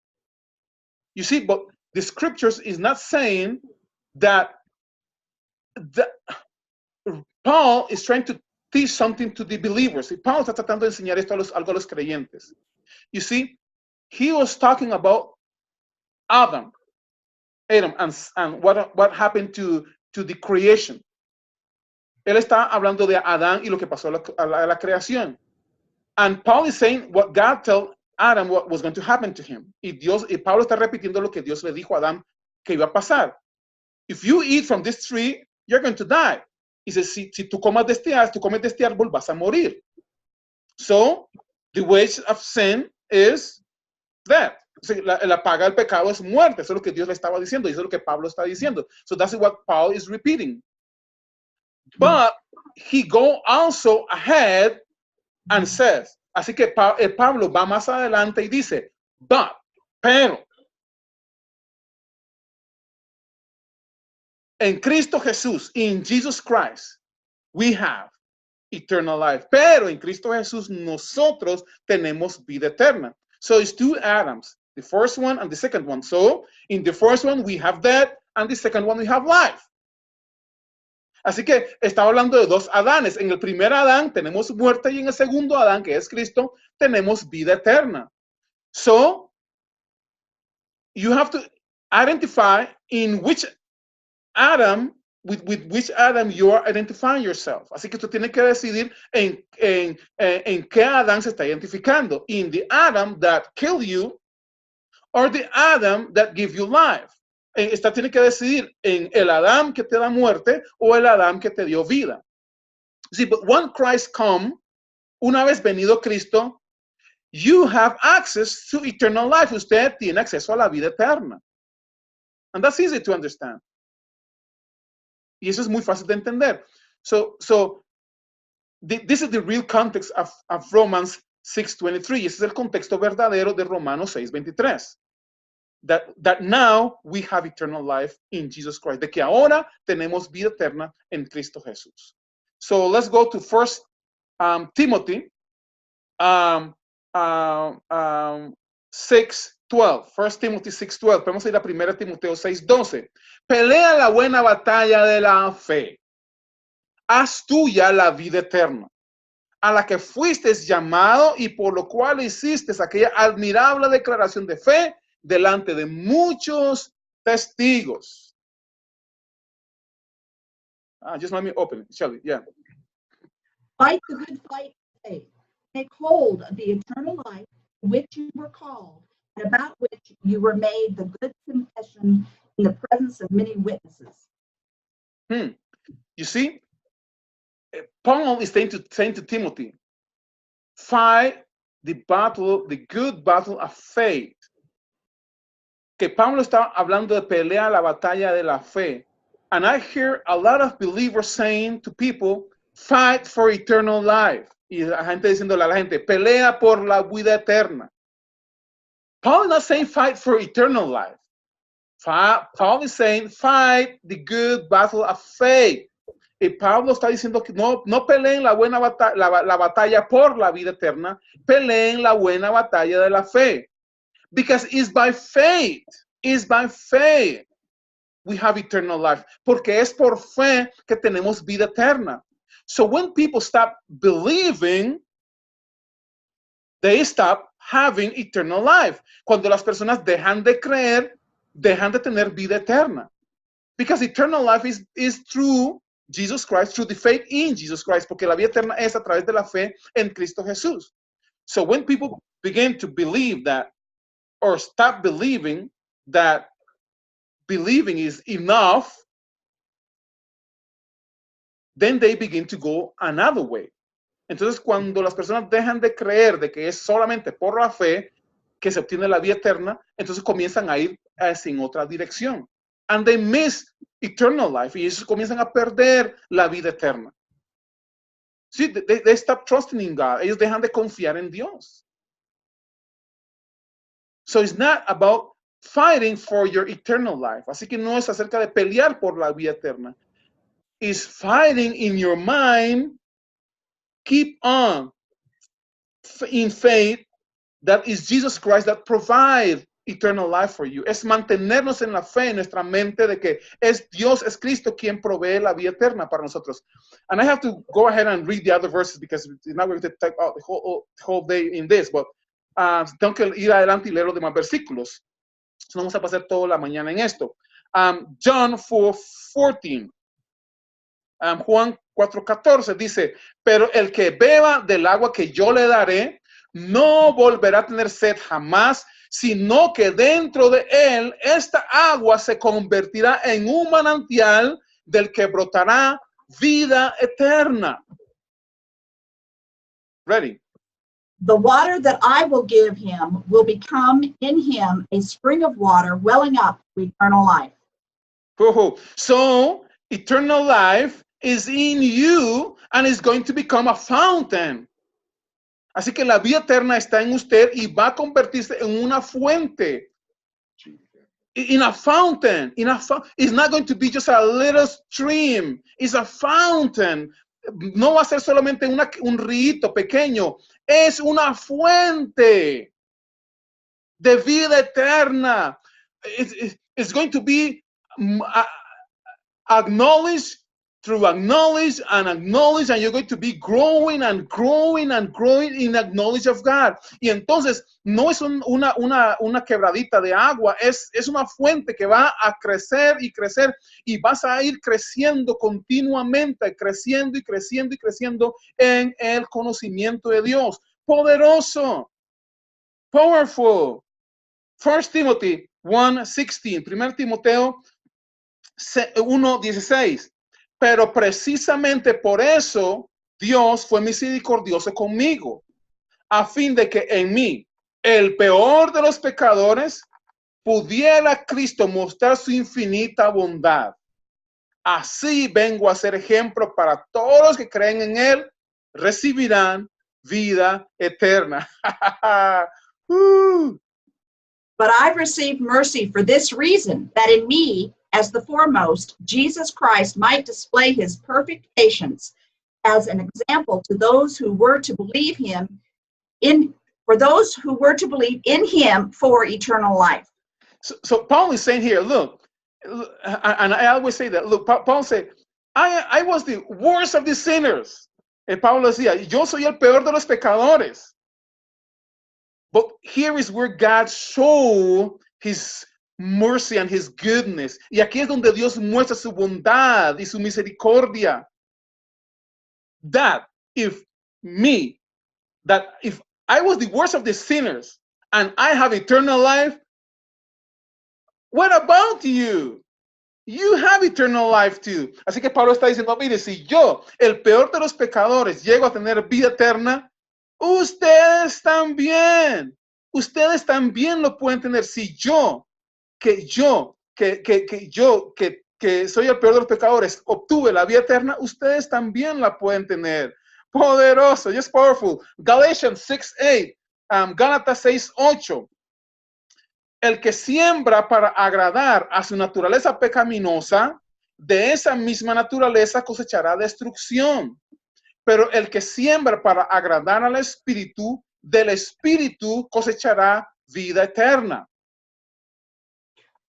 [SPEAKER 1] You see, but the scriptures is not saying that Paul is trying to teach something to the believers. Y Paul está tratando de enseñar esto algo a los creyentes. You see, he was talking about Adam and what happened to the creation. Él está hablando de Adán y lo que pasó a la creación. And Paul is saying what God told Adam what was going to happen to him. Y Pablo está repitiendo lo que Dios le dijo a Adán que iba a pasar. If you eat from this tree, you're going to die. Y dice, si tú comes de este árbol, vas a morir. So, the wage of sin is death. La paga del pecado es muerte. Eso es lo que Dios le estaba diciendo. Y eso es lo que Pablo está diciendo. So, that's what Paul is repeating. But he go also ahead and says, así que Pablo va más adelante y dice, pero, en Cristo Jesús, in Jesus Christ, we have eternal life. Pero en Cristo Jesús nosotros tenemos vida eterna. So it's two Adams, the first one and the second one. So in the first one we have death and the second one we have life. Así que estaba hablando de dos Adanes. En el primer Adán tenemos muerte y en el segundo Adán, que es Cristo, tenemos vida eterna. So, you have to identify in which Adam, with which Adam you are identifying yourself. Así que tú tienes que decidir en qué Adán se está identificando. In the Adam that killed you or the Adam that give you life. Tiene que decidir en el Adán que te da muerte o el Adán que te dio vida. See, but when Christ come, una vez venido Cristo, you have access to eternal life. Usted tiene acceso a la vida eterna. And that's easy to understand. Y eso es muy fácil de entender. So this is the real context of Romans 6:23. Y ese es el contexto verdadero de Romanos 6:23. That now we have eternal life in Jesus Christ. De que ahora tenemos vida eterna en Cristo Jesús. So let's go to 1 Timothy 6:12. 1 Timothy 6:12. Vamos a ir a 1 Timoteo 6:12. Pelea la buena batalla de la fe. Haz tuya la vida eterna, a la que fuiste llamado y por lo cual hiciste aquella admirable declaración de fe delante de muchos testigos. Just let me open it, Shelly. Yeah.
[SPEAKER 2] Fight the good fight of faith. Take hold of the eternal life to which you were called, and about which you were made the good confession in the presence of many witnesses.
[SPEAKER 1] You see, Paul is saying to Timothy, fight the good battle of faith. Que Pablo está hablando de pelear la batalla de la fe. And I hear a lot of believers saying to people, fight for eternal life. Y la gente diciéndole a la gente, pelea por la vida eterna. Paul is not saying fight for eternal life. Paul is saying fight the good battle of faith. Y Pablo está diciendo que no peleen la batalla por la vida eterna, peleen la buena batalla de la fe. Because it's by faith. It's by faith we have eternal life. Porque es por fe que tenemos vida eterna. So when people stop believing, they stop having eternal life. Cuando las personas dejan de creer, dejan de tener vida eterna. Because eternal life is through Jesus Christ, through the faith in Jesus Christ. Porque la vida eterna es a través de la fe en Cristo Jesús. So when people begin to believe that, or stop believing that believing is enough, then they begin to go another way. Entonces, cuando las personas dejan de creer de que es solamente por la fe que se obtiene la vida eterna, entonces comienzan a ir en otra dirección. And they miss eternal life. Y ellos comienzan a perder la vida eterna. Sí, they stop trusting in God. Ellos dejan de confiar en Dios. So it's not about fighting for your eternal life. Así que no es acerca de pelear por la vida eterna. It's fighting in your mind. Keep on in faith that is Jesus Christ that provides eternal life for you. Es mantenernos en la fe en nuestra mente de que es Dios, es Cristo quien provee la vida eterna para nosotros. And I have to go ahead and read the other verses because we're not going to take out the whole day in this, but tengo que ir adelante y leer los demás versículos. So no vamos a pasar toda la mañana en esto. John 4:14. Juan 4:14 dice, pero el que beba del agua que yo le daré, no volverá a tener sed jamás, sino que dentro de él esta agua se convertirá en un manantial del que brotará vida eterna. Ready?
[SPEAKER 2] The water that I will give him will become in him a spring of water welling up to eternal life.
[SPEAKER 1] So, eternal life is in you and is going to become a fountain. Así que la vida eterna está en usted y va a convertirse en una fuente. In a fountain. It's not going to be just a little stream. It's a fountain. No va a ser solamente un río pequeño. Es una fuente de vida eterna. It's going to be acknowledged through acknowledge, and you're going to be growing and growing and growing in the knowledge of God. Y entonces no es una quebradita de agua, es una fuente que va a crecer y crecer y vas a ir creciendo continuamente, creciendo y creciendo y creciendo en el conocimiento de Dios. Poderoso, powerful. 1 Timothy 1:16, 1 Timoteo 1:16. Pero precisamente por eso Dios fue misericordioso conmigo, a fin de que en mí, el peor de los pecadores, pudiera Cristo mostrar su infinita bondad. Así vengo a ser ejemplo para todos los que creen en Él, recibirán vida eterna.
[SPEAKER 2] But I've received mercy for this reason, that in me, as the foremost, Jesus Christ might display his perfect patience as an example to those who were to believe in him for eternal life.
[SPEAKER 1] So Paul is saying here, look, and I always say that, look, Paul said, I was the worst of the sinners. Pablo decía, yo soy el peor de los pecadores. But here is where God showed his mercy and his goodness. Y aquí es donde Dios muestra su bondad y su misericordia. That if I was the worst of the sinners and I have eternal life, what about you? You have eternal life too. Así que Pablo está diciendo, mire, si yo, el peor de los pecadores, llego a tener vida eterna, ustedes también lo pueden tener. Si yo, que soy el peor de los pecadores, obtuve la vida eterna, ustedes también la pueden tener. Poderoso, just powerful. Galatians 6:8, Gálatas 6:8. El que siembra para agradar a su naturaleza pecaminosa, de esa misma naturaleza cosechará destrucción. Pero el que siembra para agradar al Espíritu, del Espíritu cosechará vida eterna.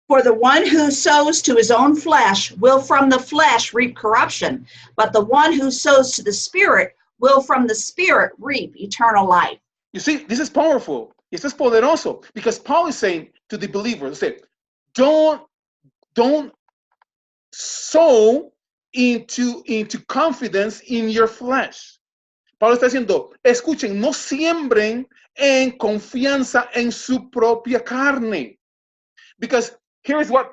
[SPEAKER 2] For the one who sows to his own flesh will from the flesh reap corruption, but the one who sows to the Spirit will from the Spirit reap eternal life.
[SPEAKER 1] You see, this is powerful. Esto es poderoso. Because Paul is saying to the believers, say, don't sow into confidence in your flesh. Pablo está diciendo, escuchen, no siembren en confianza en su propia carne. Because here is what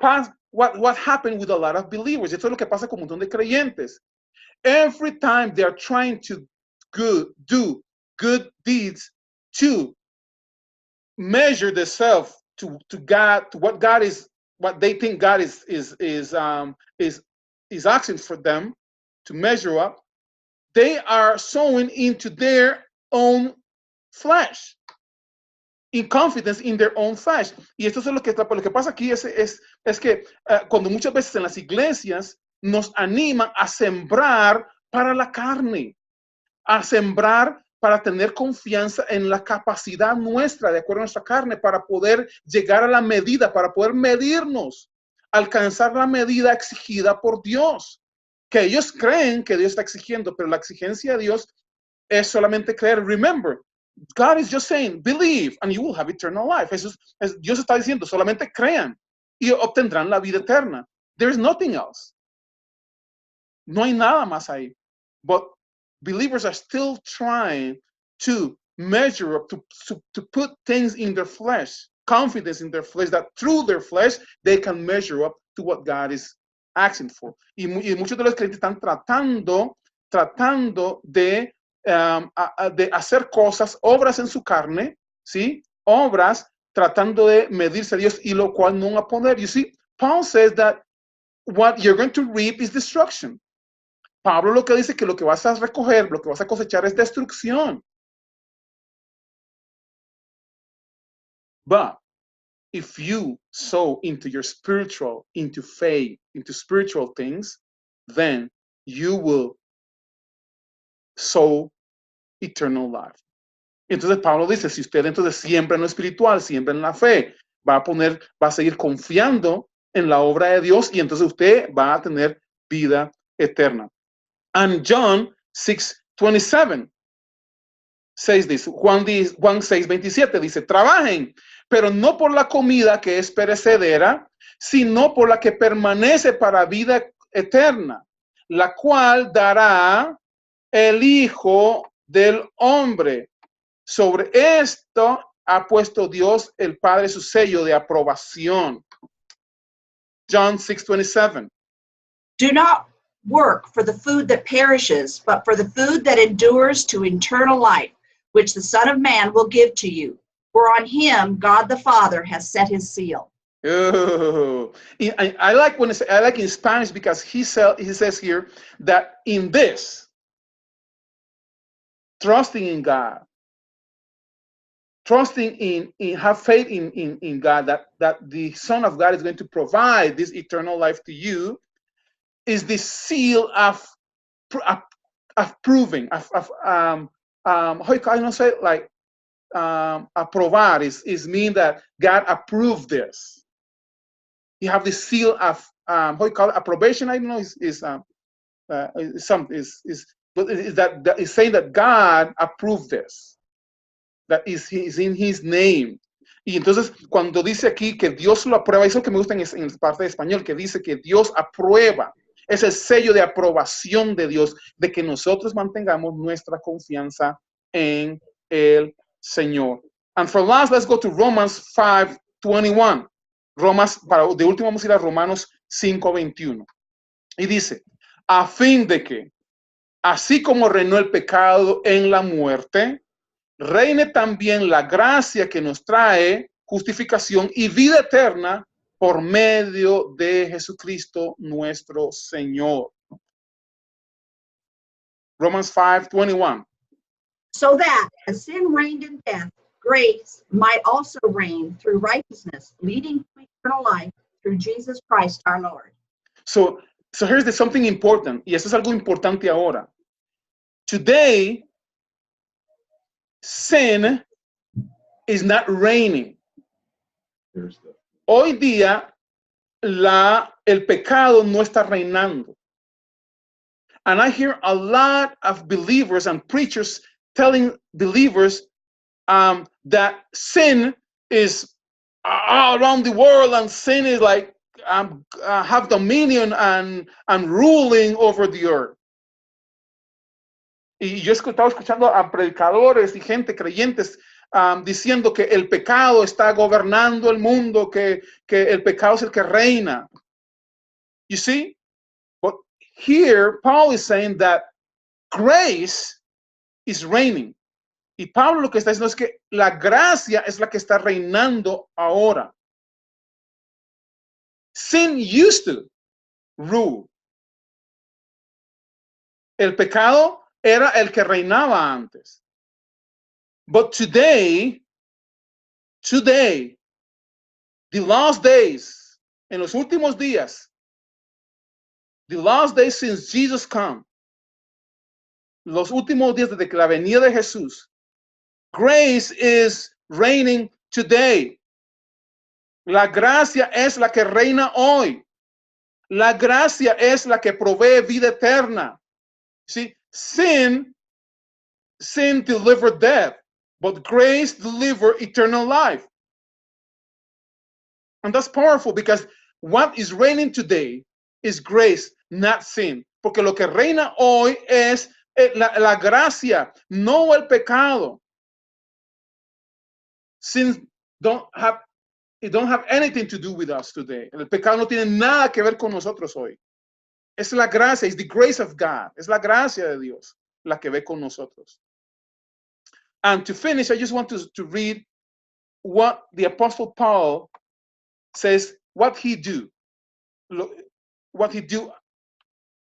[SPEAKER 1] happened with a lot of believers. Esto es lo que pasa con un montón de creyentes. Every time they are trying to do good deeds to measure themselves to God, to what they think God is asking for them to measure up, they are sowing into their own flesh, in confidence in their own flesh. Y esto es lo que pasa aquí es que cuando muchas veces en las iglesias nos animan a sembrar para la carne, a sembrar para tener confianza en la capacidad nuestra, de acuerdo a nuestra carne, para poder llegar a la medida, para poder medirnos, alcanzar la medida exigida por Dios, que ellos creen que Dios está exigiendo, pero la exigencia de Dios es solamente creer. Remember, God is just saying, believe and you will have eternal life. Dios está diciendo, solamente crean y obtendrán la vida eterna. There is nothing else. No hay nada más ahí. But believers are still trying to measure up, to put things in their flesh, confidence in their flesh, that through their flesh they can measure up to what God is asking for. Y muchos de los creyentes están tratando de hacer cosas, obras en su carne, ¿sí? Obras tratando de medirse a Dios, y lo cual no van a poder. You see, Paul says that what you're going to reap is destruction. Pablo lo que dice que lo que vas a recoger, lo que vas a cosechar es destrucción. But if you sow into faith, into spiritual things, then you will sow eternal life. Entonces Pablo dice, si usted entonces siembra en lo espiritual, siembra en la fe, va a seguir confiando en la obra de Dios, y entonces usted va a tener vida eterna. And John 6:27 says this. Juan 6:27 dice, trabajen, pero no por la comida que es perecedera, sino por la que permanece para vida eterna, la cual dará el Hijo del Hombre. Sobre esto ha puesto Dios el Padre su sello de aprobación. John 6:27.
[SPEAKER 2] Do not work for the food that perishes, but for the food that endures to eternal life, which the Son of Man will give to you. For on him God the Father has set his seal.
[SPEAKER 1] Oh, I like in Spanish, because he says here that in this, trusting in God, trusting in have faith in God, that the Son of God is going to provide this eternal life to you, is the seal of proving, how can I say, like, aprobar is mean that God approved this. You have the seal of how you call it, approbation. I don't know, but that is saying that God approved this, that is in his name. Y entonces cuando dice aquí que Dios lo aprueba, eso es lo que me gusta en parte de español, que dice que Dios aprueba. Es el sello de aprobación de Dios, de que nosotros mantengamos nuestra confianza en el Señor. And for last, let's go to Romans 5:21. De último vamos a ir a Romanos 5:21. Y dice, a fin de que, así como reinó el pecado en la muerte, reine también la gracia que nos trae justificación y vida eterna por medio de Jesucristo nuestro Señor. Romans 5:21.
[SPEAKER 2] So that, as sin reigned in death, grace might also reign through righteousness, leading to eternal life through Jesus Christ our Lord.
[SPEAKER 1] So here's something important, y eso es algo importante ahora. Today, sin is not reigning. Hoy día el pecado no está reinando. And I hear a lot of believers and preachers telling believers that sin is all around the world, and sin is like have dominion and ruling over the earth. Y yo he estado escuchando a predicadores y gente creyentes diciendo que el pecado está gobernando el mundo, que el pecado es el que reina. You see? But here, Paul is saying that grace is reigning. Y Pablo lo que está diciendo es que la gracia es la que está reinando ahora. Sin used to rule. El pecado era el que reinaba antes. But today, the last days, en los últimos días, the last days since Jesus come, los últimos días desde que la venida de Jesús, grace is reigning today. La gracia es la que reina hoy. La gracia es la que provee vida eterna. See, sin delivered death, but grace delivered eternal life. And that's powerful because what is reigning today is grace, not sin. Porque lo que reina hoy es la gracia, no el pecado. Sin don't have anything to do with us today. El pecado no tiene nada que ver con nosotros hoy. Es la gracia, it's the grace of God. Es la gracia de Dios la que ve con nosotros. And to finish, I just want to read what the Apostle Paul says, what he do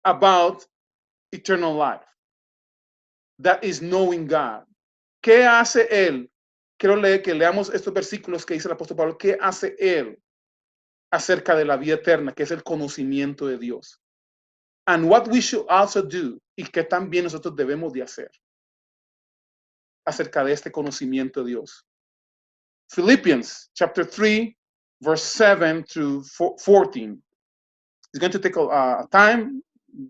[SPEAKER 1] about eternal life. That is knowing God. ¿Qué hace él? Quiero que leamos estos versículos que dice el apóstol Pablo. ¿Qué hace él acerca de la vida eterna, que es el conocimiento de Dios? And what we should also do, y que también nosotros debemos de hacer acerca de este conocimiento de Dios. Philippians chapter 3, verse 7 through 14. It's going to take a time,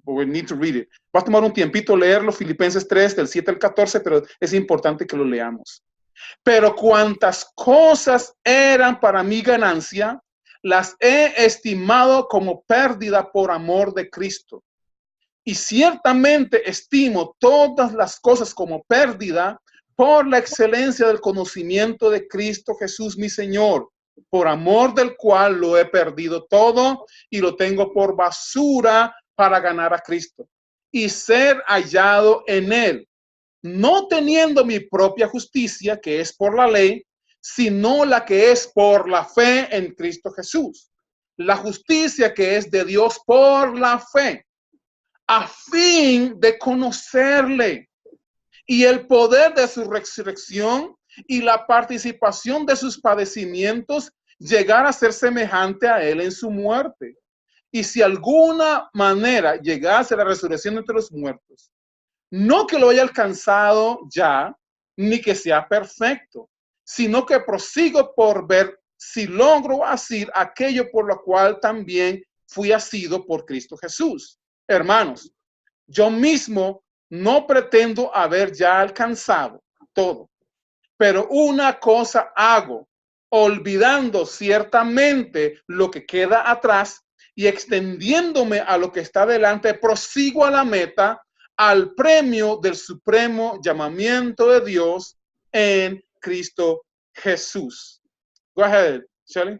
[SPEAKER 1] but we need to read it. Va a tomar un tiempito leerlo, Filipenses 3, del 7 al 14, pero es importante que lo leamos. Pero cuantas cosas eran para mi ganancia, las he estimado como pérdida por amor de Cristo. Y ciertamente estimo todas las cosas como pérdida por la excelencia del conocimiento de Cristo Jesús mi Señor, por amor del cual lo he perdido todo y lo tengo por basura para ganar a Cristo y ser hallado en él, no teniendo mi propia justicia, que es por la ley, sino la que es por la fe en Cristo Jesús. La justicia que es de Dios por la fe, a fin de conocerle y el poder de su resurrección y la participación de sus padecimientos, llegar a ser semejante a él en su muerte. Y si alguna manera llegase a la resurrección entre los muertos, no que lo haya alcanzado ya, ni que sea perfecto, sino que prosigo por ver si logro hacer aquello por lo cual también fui asido por Cristo Jesús. Hermanos, yo mismo no pretendo haber ya alcanzado todo, pero una cosa hago, olvidando ciertamente lo que queda atrás y extendiéndome a lo que está delante, prosigo a la meta, al premio del supremo llamamiento de Dios en Cristo Jesús. Go ahead, Shelley.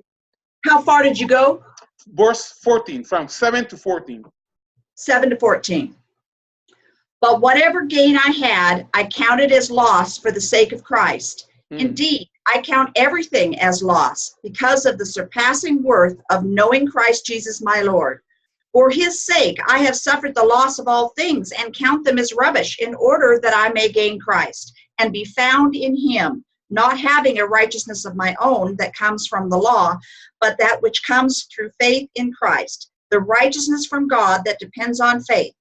[SPEAKER 2] How far did you go?
[SPEAKER 1] Verse 14, from 7 to 14.
[SPEAKER 2] 7 to 14. But whatever gain I had, I counted as loss for the sake of Christ. Indeed, I count everything as loss because of the surpassing worth of knowing Christ Jesus my Lord. For his sake, I have suffered the loss of all things and count them as rubbish in order that I may gain Christ and be found in him, not having a righteousness of my own that comes from the law, but that which comes through faith in Christ, the righteousness from God that depends on faith,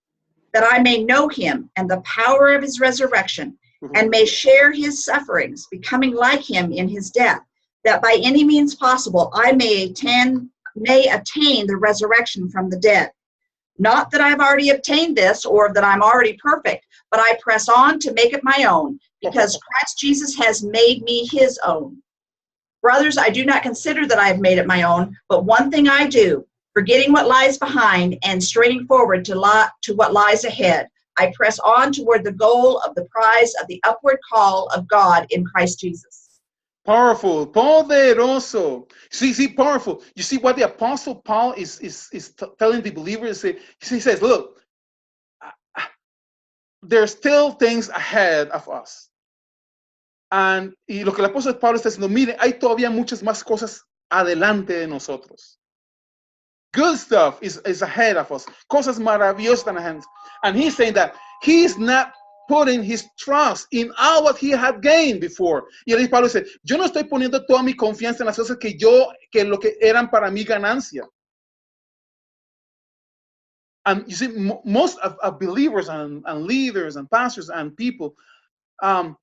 [SPEAKER 2] that I may know him and the power of his resurrection, and may share his sufferings, becoming like him in his death, that by any means possible I may attain the resurrection from the dead. Not that I've already obtained this or that I'm already perfect, but I press on to make it my own, because Christ Jesus has made me his own. Brothers, I do not consider that I have made it my own, but one thing I do, forgetting what lies behind and straining forward to what lies ahead, I press on toward the goal of the prize of the upward call of God in Christ Jesus.
[SPEAKER 1] Powerful, poderoso. See, powerful. You see what the Apostle Paul is telling the believers? He says, look, there's still things ahead of us. Y lo que el apóstol Pablo está diciendo, mire, hay todavía muchas más cosas adelante de nosotros. Good stuff is ahead of us. Cosas maravillosas están ahead. And he's saying that he's not putting his trust in all what he had gained before. Y el Pablo dice, yo no estoy poniendo toda mi confianza en las cosas que lo que eran para mí ganancia. And you see, most of believers and leaders and pastors and people are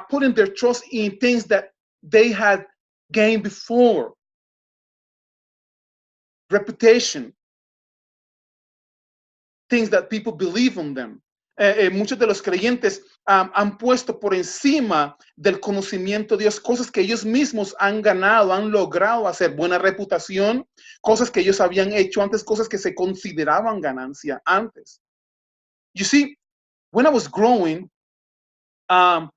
[SPEAKER 1] putting their trust in things that they had gained before. Reputation. Things that people believe on them. Muchos de los creyentes han puesto por encima del conocimiento de Dios cosas que ellos mismos han ganado, han logrado hacer, buena reputación, cosas que ellos habían hecho antes, cosas que se consideraban ganancia antes. You see, when I was growing, I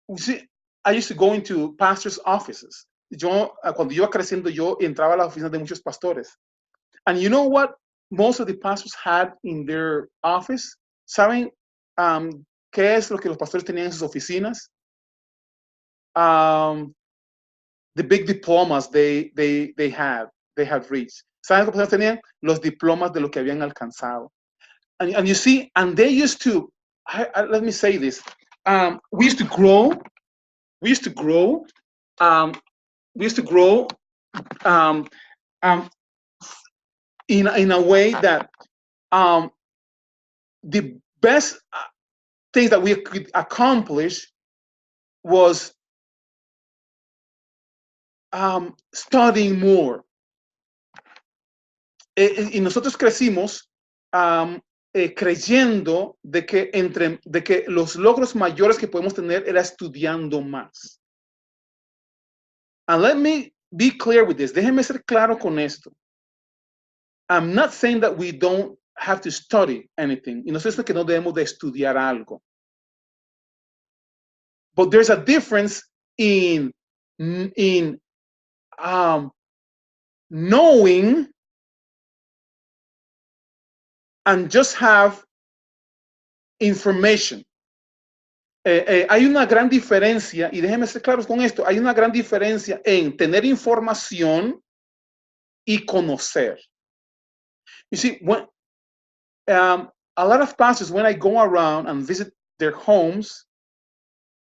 [SPEAKER 1] used to go into pastors' offices. Cuando yo iba creciendo, yo entraba a las oficinas de muchos pastores. And you know what most of the pastors had in their office? ¿Saben qué es lo que los pastores tenían en sus oficinas? The big diplomas they had reached. ¿Saben qué los pastores tenían? Los diplomas de lo que habían alcanzado. And you see, and they used to, let me say this, we used to grow in a way that the best things that we could accomplish was studying more. Y nosotros crecimos creyendo de que los logros mayores que podemos tener era estudiando más. And let me be clear with this. Déjenme ser claro con esto. I'm not saying that we don't have to study anything. Y no estoy diciendo que no debemos de estudiar algo. But there's a difference in knowing and just have information. Hay una gran diferencia, y déjenme ser claros con esto, hay una gran diferencia en tener información y conocer. You see, when a lot of pastors, when I go around and visit their homes,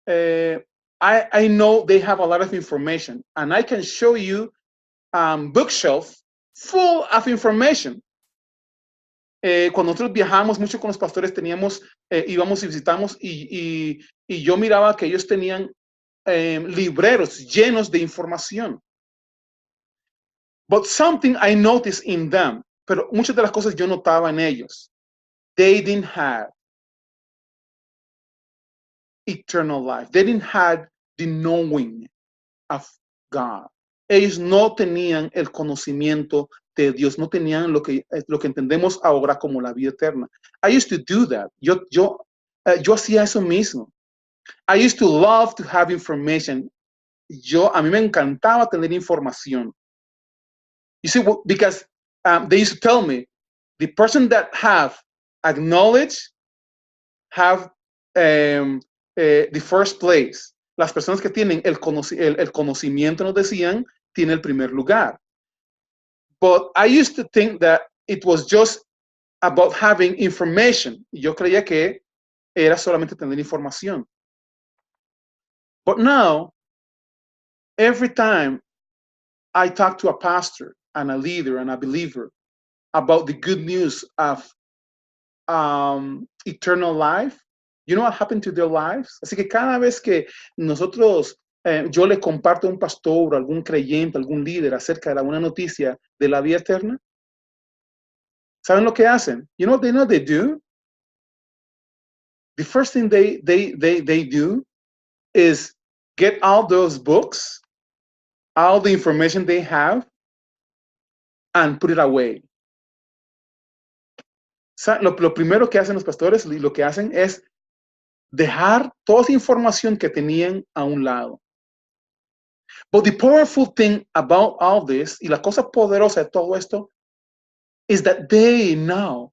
[SPEAKER 1] I know they have a lot of information, and I can show you bookshelf full of information. Cuando nosotros viajamos mucho con los pastores, íbamos y visitamos, y yo miraba que ellos tenían libreros llenos de información. But something I noticed in them, pero muchas de las cosas yo notaba en ellos, they didn't have eternal life. They didn't have the knowing of God. Ellos no tenían el conocimiento de Dios, no tenían lo que entendemos ahora como la vida eterna. I used to do that. Yo hacía eso mismo. I used to love to have information. A mí me encantaba tener información. You see, because they used to tell me, the person that have acknowledge have the first place. Las personas que tienen el conocimiento, nos decían, tiene el primer lugar. But I used to think that it was just about having information. Yo creía que era solamente tener información. But now, every time I talk to a pastor and a leader and a believer about the good news of eternal life, you know what happened to their lives? Así que cada vez que nosotros yo le comparto a un pastor, algún creyente, algún líder acerca de la buena noticia de la vida eterna, ¿saben lo que hacen? You know what they do? The first thing they do is get all those books, all the information they have, and put it away. Lo primero que hacen los pastores, lo que hacen es dejar toda esa información que tenían a un lado. But the powerful thing about all this, y la cosa poderosa de todo esto, is that they now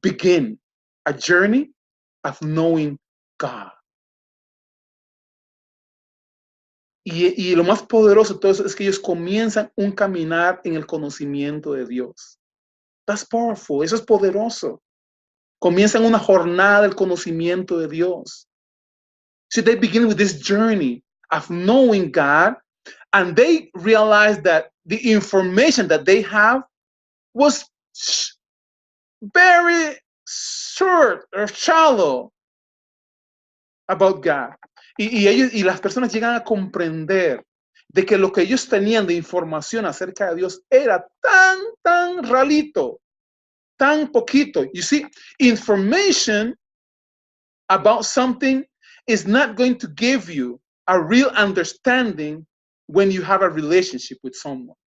[SPEAKER 1] begin a journey of knowing God. Y lo más poderoso de todo eso es que ellos comienzan un caminar en el conocimiento de Dios. That's powerful. Eso es poderoso. Comienzan una jornada del conocimiento de Dios. So they begin with this journey of knowing God, and they realize that the information that they have was very short or shallow about God. Y las personas llegan a comprender de que lo que ellos tenían de información acerca de Dios era tan ralito, tan poquito. You see, information about something is not going to give you a real understanding when you have a relationship with someone.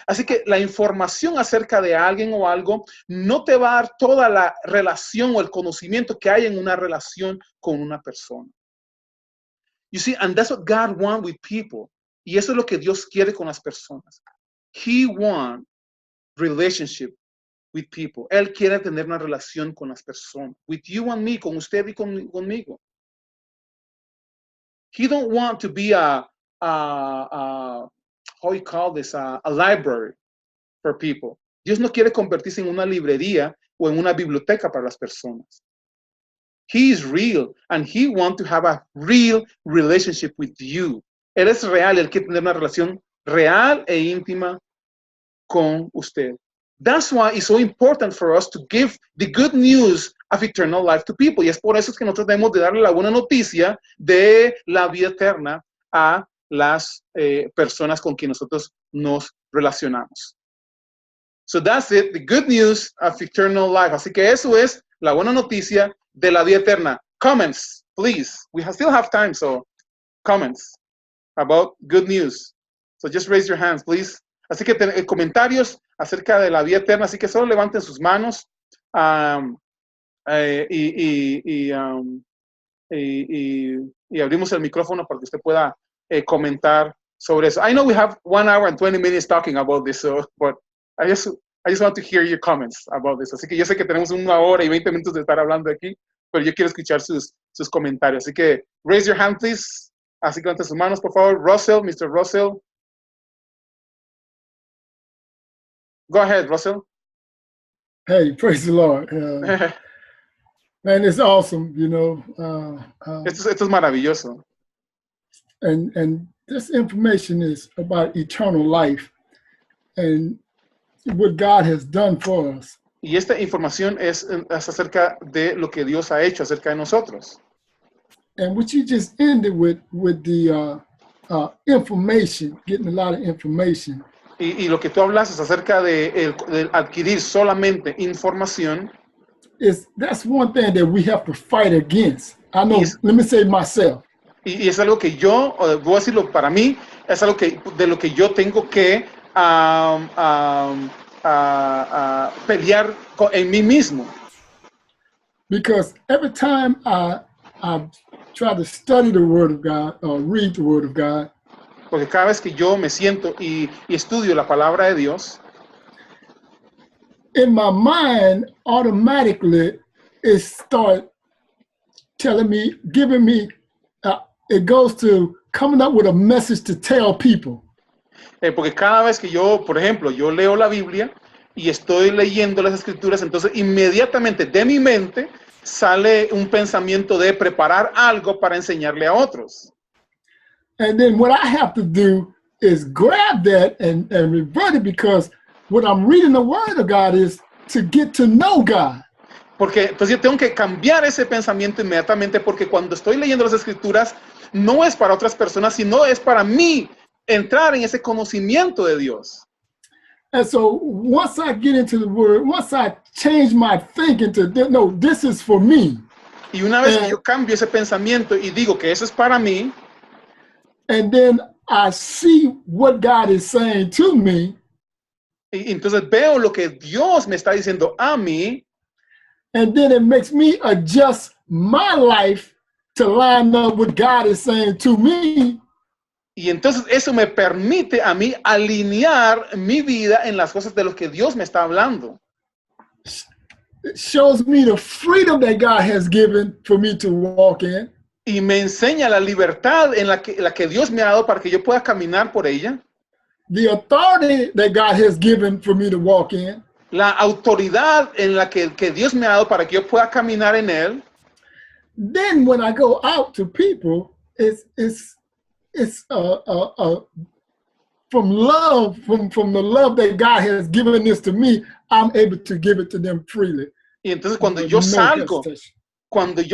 [SPEAKER 1] Así que la información acerca de alguien o algo no te va a dar toda la relación o el conocimiento que hay en una relación con una persona. You see, and that's what God wants with people. Y eso es lo que Dios quiere con las personas. He wants relationship with people. Él quiere tener una relación con las personas. With you and me, con usted y conmigo. He don't want to be how you call this, a library for people. Dios no quiere convertirse en una librería o en una biblioteca para las personas. He is real, and he wants to have a real relationship with you. Él es real, él quiere tener una relación real e íntima con usted. That's why it's so important for us to give the good news of eternal life to people. Y es por eso que nosotros debemos de darle la buena noticia de la vida eterna a las personas con quien nosotros nos relacionamos. So that's it, the good news of eternal life. Así que eso es la buena noticia de la vida eterna. Comments, please. We still have time, so comments about good news. So just raise your hands, please. Así que comentarios acerca de la vida eterna, así que solo levanten sus manos y abrimos el micrófono para que usted pueda comentar sobre eso. I know we have 1 hour and 20 minutes talking about this, but I just want to hear your comments about this. Así que yo sé que tenemos 1 hora y 20 minutos de estar hablando aquí, pero yo quiero escuchar sus comentarios. Así que raise your hand, please. Así que levanten sus manos, por favor. Russell, Mr. Russell. Go ahead, Russell.
[SPEAKER 3] Hey, praise the Lord. Man, it's awesome, you know.
[SPEAKER 1] Esto es maravilloso.
[SPEAKER 3] And this information is about eternal life and what God has done for us.
[SPEAKER 1] Y esta información es acerca de lo que Dios ha hecho acerca de nosotros.
[SPEAKER 3] And what you just ended with the information, getting a lot of information.
[SPEAKER 1] Y lo que tú hablas es acerca de adquirir solamente información.
[SPEAKER 3] That's one thing that we have to fight against. I know, let me say myself.
[SPEAKER 1] Y es algo que yo, voy a decirlo para mí, es algo de lo que yo tengo que pelear en mí mismo.
[SPEAKER 3] Because every time I try to study the Word of God or read the Word of God,
[SPEAKER 1] porque cada vez que yo me siento y estudio la palabra de Dios,
[SPEAKER 3] in my mind, automatically, it starts telling me, giving me, it goes to coming up with a message to tell people.
[SPEAKER 1] Porque cada vez que yo, por ejemplo, yo leo la Biblia y estoy leyendo las Escrituras, entonces inmediatamente de mi mente sale un pensamiento de preparar algo para enseñarle a otros.
[SPEAKER 3] And then what I have to do is grab that and revert it, because what I'm reading the Word of God is to get to know God.
[SPEAKER 1] Porque entonces yo tengo que cambiar ese pensamiento inmediatamente, porque cuando estoy leyendo las escrituras no es para otras personas, sino es para mí entrar en ese conocimiento de Dios.
[SPEAKER 3] And so once I get into the word, once I change my thinking to, no, this is for me.
[SPEAKER 1] Y una vez que yo cambio ese pensamiento y digo que eso es para mí,
[SPEAKER 3] and then I see what God is saying to me,
[SPEAKER 1] y entonces veo lo que Dios me está diciendo a mí,
[SPEAKER 3] and then it makes me adjust my life to line up what God is saying to me.
[SPEAKER 1] y entonces eso me permite a mí alinear mi vida en las cosas de lo que Dios me está hablando.
[SPEAKER 3] It shows me the freedom that God has given for me to walk in.
[SPEAKER 1] Y me enseña la libertad en la que Dios me ha dado para que yo pueda caminar por ella.
[SPEAKER 3] The authority that God has given for me to walk in.
[SPEAKER 1] La autoridad en la que Dios me ha dado para que yo pueda caminar en él.
[SPEAKER 3] Then when I go out to people, it's from love, from the love that God has given this to me, I'm able to give it to them freely.
[SPEAKER 1] Y entonces cuando yo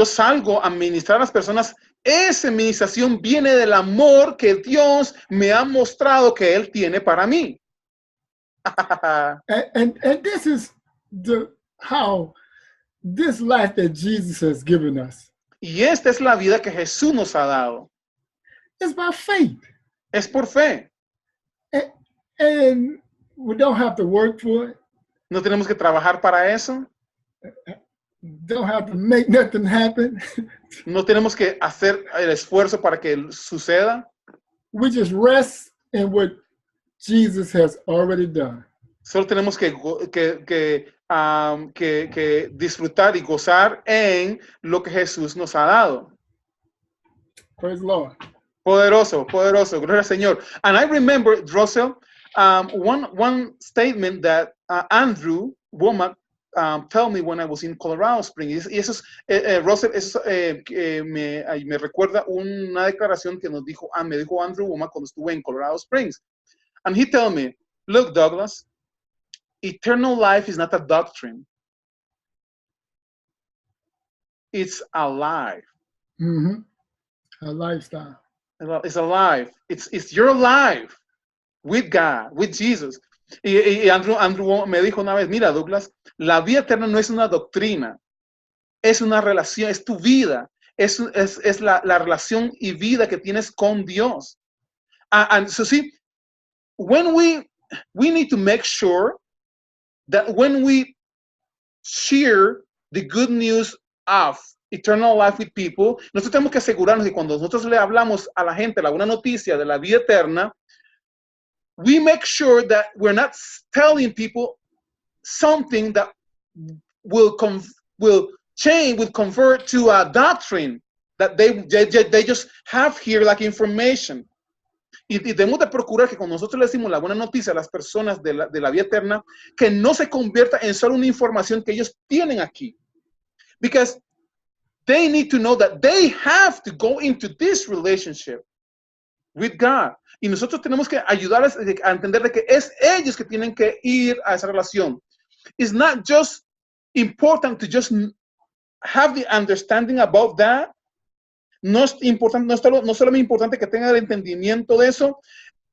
[SPEAKER 1] salgo a ministrar a las personas, esa ministración viene del amor que Dios me ha mostrado que Él tiene para mí.
[SPEAKER 3] and this is how this life that Jesus has given us.
[SPEAKER 1] Y esta es la vida que Jesús nos ha dado.
[SPEAKER 3] It's by faith.
[SPEAKER 1] Es por fe.
[SPEAKER 3] And we don't have to work for it.
[SPEAKER 1] No tenemos que trabajar para eso.
[SPEAKER 3] Don't have to make nothing happen.
[SPEAKER 1] No tenemos que hacer el esfuerzo para que suceda.
[SPEAKER 3] We just rest in what Jesus has already done.
[SPEAKER 1] Solo tenemos que disfrutar y gozar en lo que Jesús nos ha dado.
[SPEAKER 3] Praise the Lord.
[SPEAKER 1] Poderoso, poderoso, gloria al Señor. And I remember, Russell, one statement that Andrew Womack told me when I was in Colorado Springs. Y eso es, Russell, eso me recuerda una declaración que me dijo Andrew Womack cuando estuve en Colorado Springs. And he told me, look, Douglas, eternal life is not a doctrine. It's alive.
[SPEAKER 3] Mm-hmm. A lifestyle.
[SPEAKER 1] It's alive. It's your life with God, with Jesus. Y Andrew me dijo una vez, mira, Douglas, la vida eterna no es una doctrina, es una relación, es tu vida, es la relación y vida que tienes con Dios. And so see, when we need to make sure that when we share the good news of eternal life with people, nosotros tenemos que asegurarnos que cuando nosotros le hablamos a la gente la buena noticia de la vida eterna, we make sure that we're not telling people something that will convert to a doctrine that they just have here like information. Y debemos de procurar que cuando nosotros le decimos la buena noticia a las personas de la vida eterna, que no se convierta en solo una información que ellos tienen aquí. Because they need to know that they have to go into this relationship with God. Y nosotros tenemos que ayudarles a entender de que es ellos que tienen que ir a esa relación. It's not just important to just have the understanding about that. No es importante, no solamente importante que tengan el entendimiento de eso.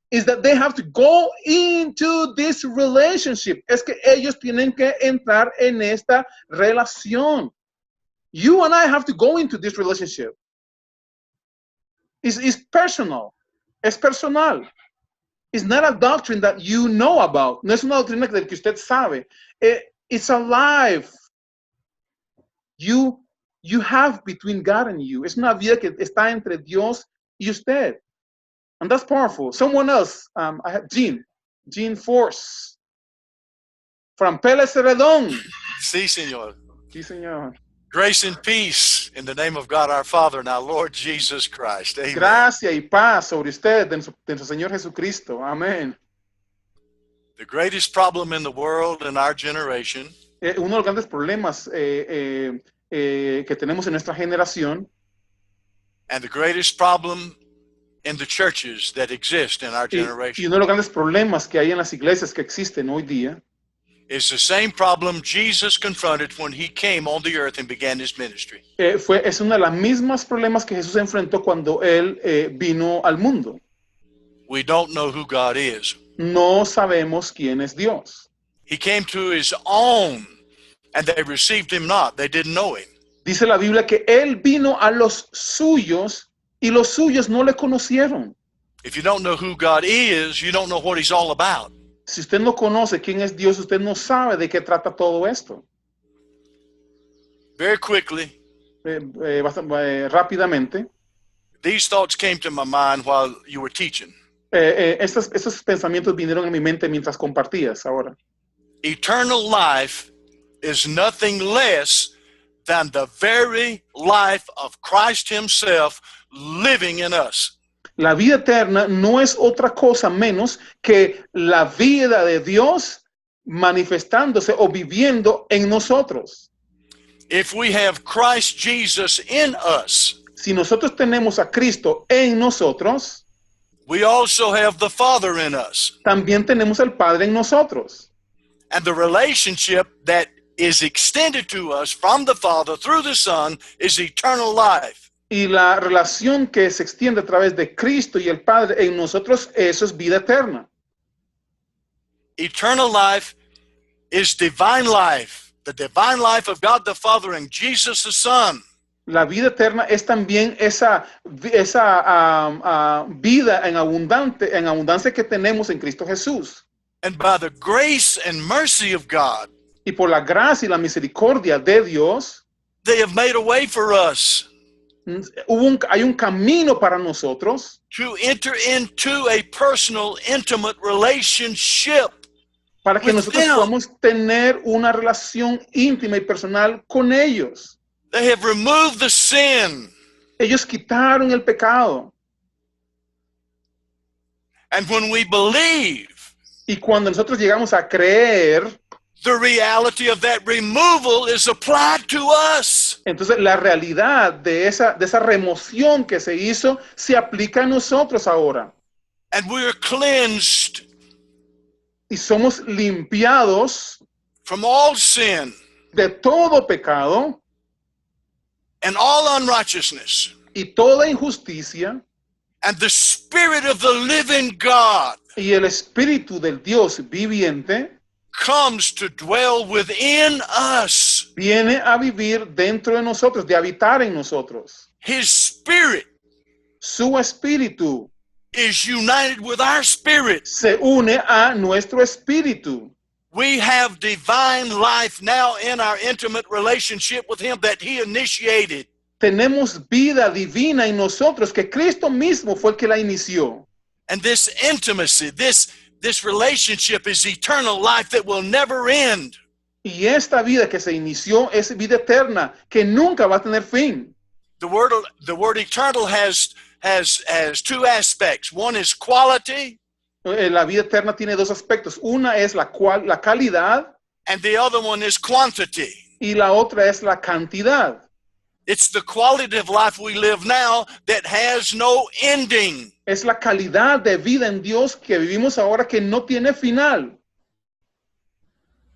[SPEAKER 1] Is that they have to go into this relationship. Es que ellos tienen que entrar en esta relación. You and I have to go into this relationship. It's personal. Es personal. It's not a doctrine that you know about. No es una doctrina del que usted sabe. It's alive. You have between God and you. Es una vida que está entre Dios y usted. And that's powerful. Someone else, I have Gene Force. From Pérez Celedón.
[SPEAKER 4] Sí, señor.
[SPEAKER 1] Sí, señor.
[SPEAKER 4] Grace and peace in the name of God our Father and our Lord Jesus Christ. Amen.
[SPEAKER 1] Gracia y paz sobre usted, de nuestro Señor Jesucristo. Amén.
[SPEAKER 4] The greatest problem in the world in our generation
[SPEAKER 1] Uno de los grandes problemas que tenemos en nuestra generación
[SPEAKER 4] and the greatest problem in the churches that exist in our
[SPEAKER 1] y
[SPEAKER 4] generation
[SPEAKER 1] uno de los grandes problemas que hay en las iglesias que existen hoy día
[SPEAKER 4] is the same problem Jesus confronted when he came on the earth and began his ministry.
[SPEAKER 1] Es uno de los mismos problemas que Jesús enfrentó cuando él vino al mundo.
[SPEAKER 4] We don't know who God is.
[SPEAKER 1] No sabemos quién es Dios.
[SPEAKER 4] He came to his own, and they received him not. They didn't know him.
[SPEAKER 1] Dice la Biblia que él vino a los suyos y los suyos no le conocieron.
[SPEAKER 4] If you don't know who God is, you don't know what he's all about.
[SPEAKER 1] Si usted no conoce quién es Dios, usted no sabe de qué trata todo esto.
[SPEAKER 4] Very quickly,
[SPEAKER 1] Rápidamente,
[SPEAKER 4] these thoughts came to my mind while you were teaching.
[SPEAKER 1] estos pensamientos vinieron en mi mente mientras compartías ahora.
[SPEAKER 4] Eternal life is nothing less than the very life of Christ himself living in us.
[SPEAKER 1] La vida eterna no es otra cosa menos que la vida de Dios manifestándose o viviendo en nosotros.
[SPEAKER 4] If we have Christ Jesus in us,
[SPEAKER 1] Si nosotros tenemos a Cristo en nosotros,
[SPEAKER 4] we also have the Father in us.
[SPEAKER 1] también tenemos al Padre en nosotros.
[SPEAKER 4] And the relationship that is extended to us from the Father through the Son is eternal life.
[SPEAKER 1] Y la relación que se extiende a través de Cristo y el Padre en nosotros, eso es vida eterna.
[SPEAKER 4] Eternal life is divine life, the divine life of God the Father and Jesus the Son.
[SPEAKER 1] La vida eterna es también esa vida en abundancia que tenemos en Cristo Jesús.
[SPEAKER 4] And by the grace and mercy of God,
[SPEAKER 1] Y por la gracia y la misericordia de Dios,
[SPEAKER 4] they have made a way for us
[SPEAKER 1] hay un camino para nosotros
[SPEAKER 4] to enter into a personal, intimate relationship.
[SPEAKER 1] para que
[SPEAKER 4] with
[SPEAKER 1] nosotros
[SPEAKER 4] them.
[SPEAKER 1] podamos tener una relación íntima y personal con ellos.
[SPEAKER 4] They have removed the sin.
[SPEAKER 1] Ellos quitaron el pecado.
[SPEAKER 4] And when we believe,
[SPEAKER 1] Y cuando nosotros llegamos a creer,
[SPEAKER 4] the reality of that removal is applied to us.
[SPEAKER 1] entonces la realidad de esa remoción que se hizo se aplica a nosotros ahora.
[SPEAKER 4] And we are cleansed
[SPEAKER 1] Y somos limpiados
[SPEAKER 4] from all sin
[SPEAKER 1] de todo pecado
[SPEAKER 4] and all unrighteousness.
[SPEAKER 1] y toda injusticia.
[SPEAKER 4] And the Spirit of the living God
[SPEAKER 1] Y el Espíritu del Dios viviente
[SPEAKER 4] comes to dwell within us.
[SPEAKER 1] viene a vivir dentro de nosotros, de habitar en nosotros.
[SPEAKER 4] His Spirit
[SPEAKER 1] Su Espíritu
[SPEAKER 4] is united with our spirit.
[SPEAKER 1] se une a nuestro espíritu.
[SPEAKER 4] We have divine life now in our intimate relationship with Him that He initiated.
[SPEAKER 1] Tenemos vida divina en nosotros que Cristo mismo fue el que la inició.
[SPEAKER 4] And this intimacy, this relationship is eternal life that will never end.
[SPEAKER 1] Y esta vida que se inició es vida eterna que nunca va a tener fin.
[SPEAKER 4] The word eternal has two aspects. One is quality,
[SPEAKER 1] La vida eterna tiene dos aspectos. Una es la calidad
[SPEAKER 4] and the other one is quantity.
[SPEAKER 1] y la otra es la cantidad.
[SPEAKER 4] It's the quality of life we live now that has no ending.
[SPEAKER 1] Es la calidad de vida en Dios que vivimos ahora que no tiene final.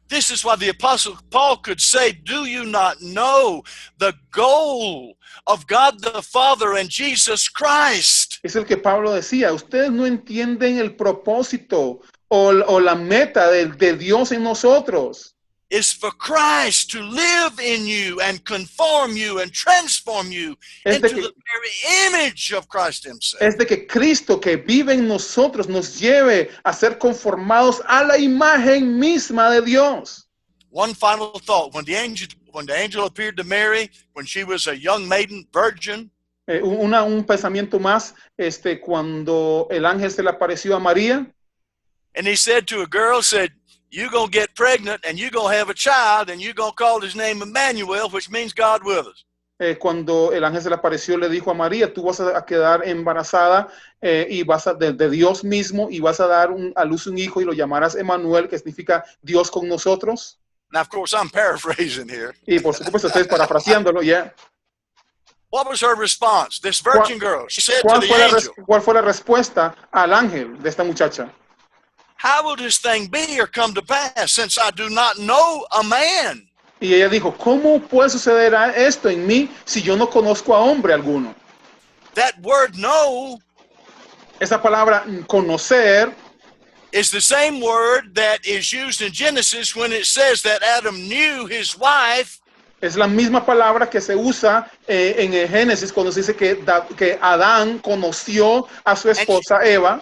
[SPEAKER 4] This is why the Apostle Paul could say, do you not know the goal of God the Father and Jesus Christ?
[SPEAKER 1] Es el que Pablo decía, ustedes no entienden el propósito o la meta de Dios en nosotros.
[SPEAKER 4] Is for Christ to live in you and conform you and transform you into the very image of Christ Himself.
[SPEAKER 1] Es de que Cristo que vive en nosotros nos lleve a ser conformados a la imagen misma de Dios.
[SPEAKER 4] One final thought: when the angel appeared to Mary, when she was a young maiden, virgin,
[SPEAKER 1] Un pensamiento más, cuando el ángel se le apareció a María,
[SPEAKER 4] and he said to a girl, said, "You're gonna get pregnant, and you're gonna have a child, and you're gonna call his name Emmanuel, which means God with us."
[SPEAKER 1] Cuando el ángel se le apareció, le dijo a María, tú vas a quedar embarazada y vas de Dios mismo y vas a dar a luz un hijo y lo llamarás Emmanuel, que significa Dios con nosotros.
[SPEAKER 4] Now, of course, I'm paraphrasing here.
[SPEAKER 1] Y por supuesto, estoy parafraseándolo, ya.
[SPEAKER 4] What was her response? This virgin girl, she said to
[SPEAKER 1] ¿Cuál
[SPEAKER 4] the
[SPEAKER 1] fue
[SPEAKER 4] angel,
[SPEAKER 1] ¿Cuál fue la respuesta al ángel de esta muchacha?
[SPEAKER 4] how will this thing be or come to pass, since I do not know a man?
[SPEAKER 1] Y ella dijo, ¿cómo puede suceder esto en mí si yo no conozco a hombre alguno?
[SPEAKER 4] That word know
[SPEAKER 1] Esa palabra conocer
[SPEAKER 4] is the same word that is used in Genesis when it says that Adam knew his wife.
[SPEAKER 1] es la misma palabra que se usa en el Génesis cuando se dice que Adán conoció a su esposa Eva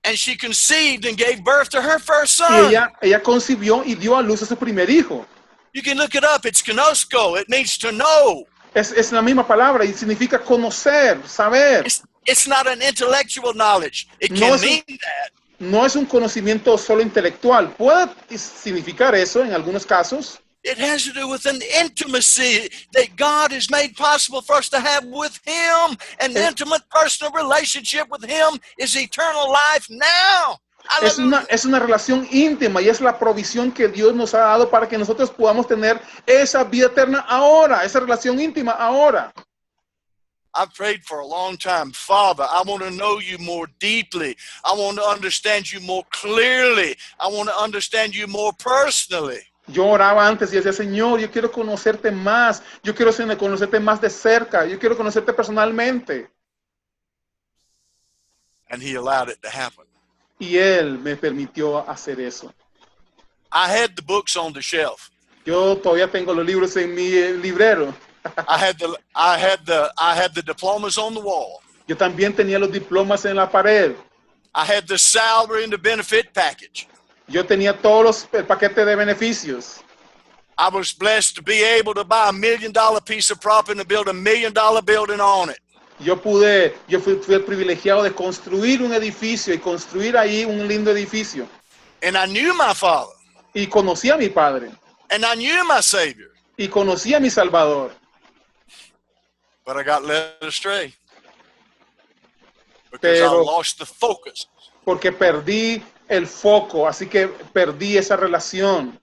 [SPEAKER 4] And she conceived and gave birth to her first
[SPEAKER 1] y
[SPEAKER 4] son.
[SPEAKER 1] ella concibió y dio a luz a su primer hijo.
[SPEAKER 4] You can look it up. It's gnosko. It means to know.
[SPEAKER 1] Es la misma palabra y significa conocer, saber.
[SPEAKER 4] It's not an intellectual knowledge. It
[SPEAKER 1] No
[SPEAKER 4] can
[SPEAKER 1] es un-
[SPEAKER 4] mean that.
[SPEAKER 1] No es un conocimiento solo intelectual. Puede significar eso en algunos casos.
[SPEAKER 4] It has to do with an intimacy that God has made possible for us to have with Him. An intimate personal relationship with Him is eternal life now.
[SPEAKER 1] Es una relación íntima y es la provisión que Dios nos ha dado para que nosotros podamos tener esa vida eterna ahora, esa relación íntima ahora.
[SPEAKER 4] I've prayed for a long time. Father, I want to know you more deeply. I want to understand you more clearly. I want to understand you more personally.
[SPEAKER 1] Yo oraba antes y decía, Señor, yo quiero conocerte más, yo quiero conocerte más de cerca, yo quiero conocerte personalmente.
[SPEAKER 4] And He allowed it to happen.
[SPEAKER 1] Y Él me permitió hacer eso.
[SPEAKER 4] I had the books on the shelf.
[SPEAKER 1] Yo todavía tengo los libros en mi librero.
[SPEAKER 4] I had the diplomas on the wall.
[SPEAKER 1] Yo también tenía los diplomas en la pared.
[SPEAKER 4] I had the salary and the benefit package.
[SPEAKER 1] Yo tenía el paquete de beneficios.
[SPEAKER 4] I was blessed to be able to buy $1 million piece of property and build $1 million building on it.
[SPEAKER 1] Yo fui el privilegiado de construir un edificio y construir ahí un lindo edificio.
[SPEAKER 4] And I knew my Father.
[SPEAKER 1] Y conocí a mi Padre.
[SPEAKER 4] And I knew my Savior.
[SPEAKER 1] Y conocí a mi Salvador.
[SPEAKER 4] But I got led astray. Because I
[SPEAKER 1] Pero-
[SPEAKER 4] lost the focus.
[SPEAKER 1] Porque perdí el foco, así que perdí esa relación.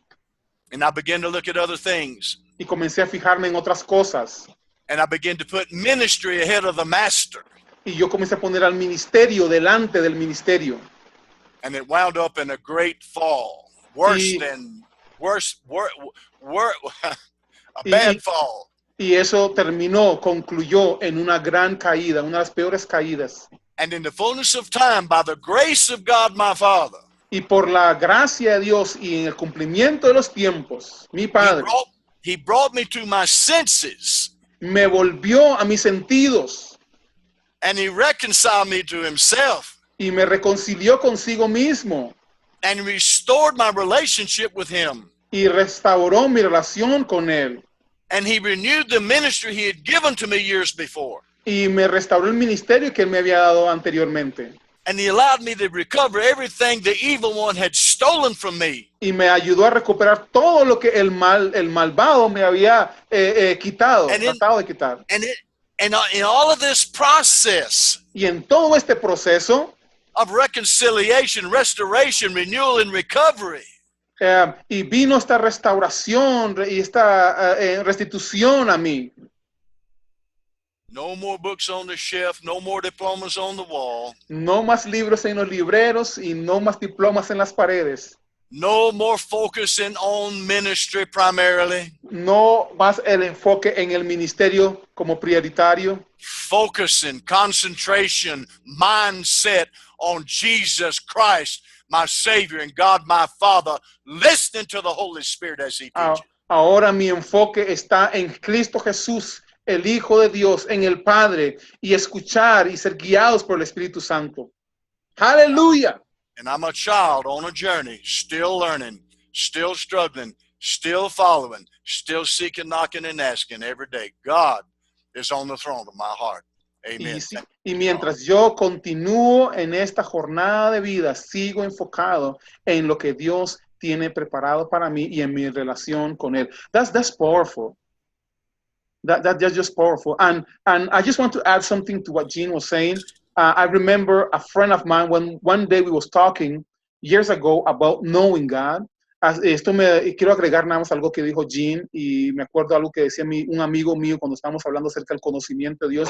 [SPEAKER 4] And I began to look at other things.
[SPEAKER 1] Y comencé a fijarme en otras cosas.
[SPEAKER 4] And I began to put ministry ahead of the master.
[SPEAKER 1] Y yo comencé a poner al ministerio delante del ministerio.
[SPEAKER 4] And it wound up in a great fall. Worse
[SPEAKER 1] Y-
[SPEAKER 4] than, worse, a
[SPEAKER 1] Y-
[SPEAKER 4] bad fall.
[SPEAKER 1] Y eso concluyó en una gran caída, una de las peores caídas.
[SPEAKER 4] And in the fullness of time, by the grace of God my Father,
[SPEAKER 1] Y por la gracia de Dios y en el cumplimiento de los tiempos, mi Padre
[SPEAKER 4] He brought me to my senses.
[SPEAKER 1] me volvió a mis sentidos
[SPEAKER 4] And He reconciled me to Himself.
[SPEAKER 1] y me reconcilió consigo mismo
[SPEAKER 4] And restored my relationship with Him.
[SPEAKER 1] y restauró mi relación con Él.
[SPEAKER 4] And He renewed the ministry He had given to me years before.
[SPEAKER 1] Y me restauró el ministerio que Él me había dado anteriormente.
[SPEAKER 4] And He allowed me to recover everything the evil one had stolen from me.
[SPEAKER 1] Y me ayudó a recuperar todo lo que el malvado me había quitado, tratado de quitar.
[SPEAKER 4] And in all of this process
[SPEAKER 1] Y en todo este proceso,
[SPEAKER 4] of reconciliation, restoration, renewal, and recovery,
[SPEAKER 1] y vino esta restauración y esta restitución a mí.
[SPEAKER 4] no more books on the shelf, no more diplomas on the wall,
[SPEAKER 1] No más libros en los libreros y no más diplomas en las paredes.
[SPEAKER 4] no more focusing on ministry primarily,
[SPEAKER 1] No más el enfoque en el ministerio como prioritario.
[SPEAKER 4] focusing, concentration, mindset on Jesus Christ, my Savior, and God, my Father, listening to the Holy Spirit as He teaches.
[SPEAKER 1] Ahora mi enfoque está en Cristo Jesús, el Hijo de Dios, en el Padre, y escuchar y ser guiados por el Espíritu Santo. Aleluya.
[SPEAKER 4] And I'm a child on a journey, still learning, still struggling, still following, still seeking, knocking, and asking every day. God is on the throne of my heart. Amen.
[SPEAKER 1] Y mientras yo continúo en esta jornada de vida, sigo enfocado en lo que Dios tiene preparado para mí y en mi relación con Él. That's powerful. That's just powerful. And I just want to add something to what Jean was saying. I remember a friend of mine when one day we was talking years ago about knowing God. Quiero agregar nada más algo que dijo Jean y me acuerdo algo que decía un amigo mío cuando estábamos hablando acerca del conocimiento de Dios.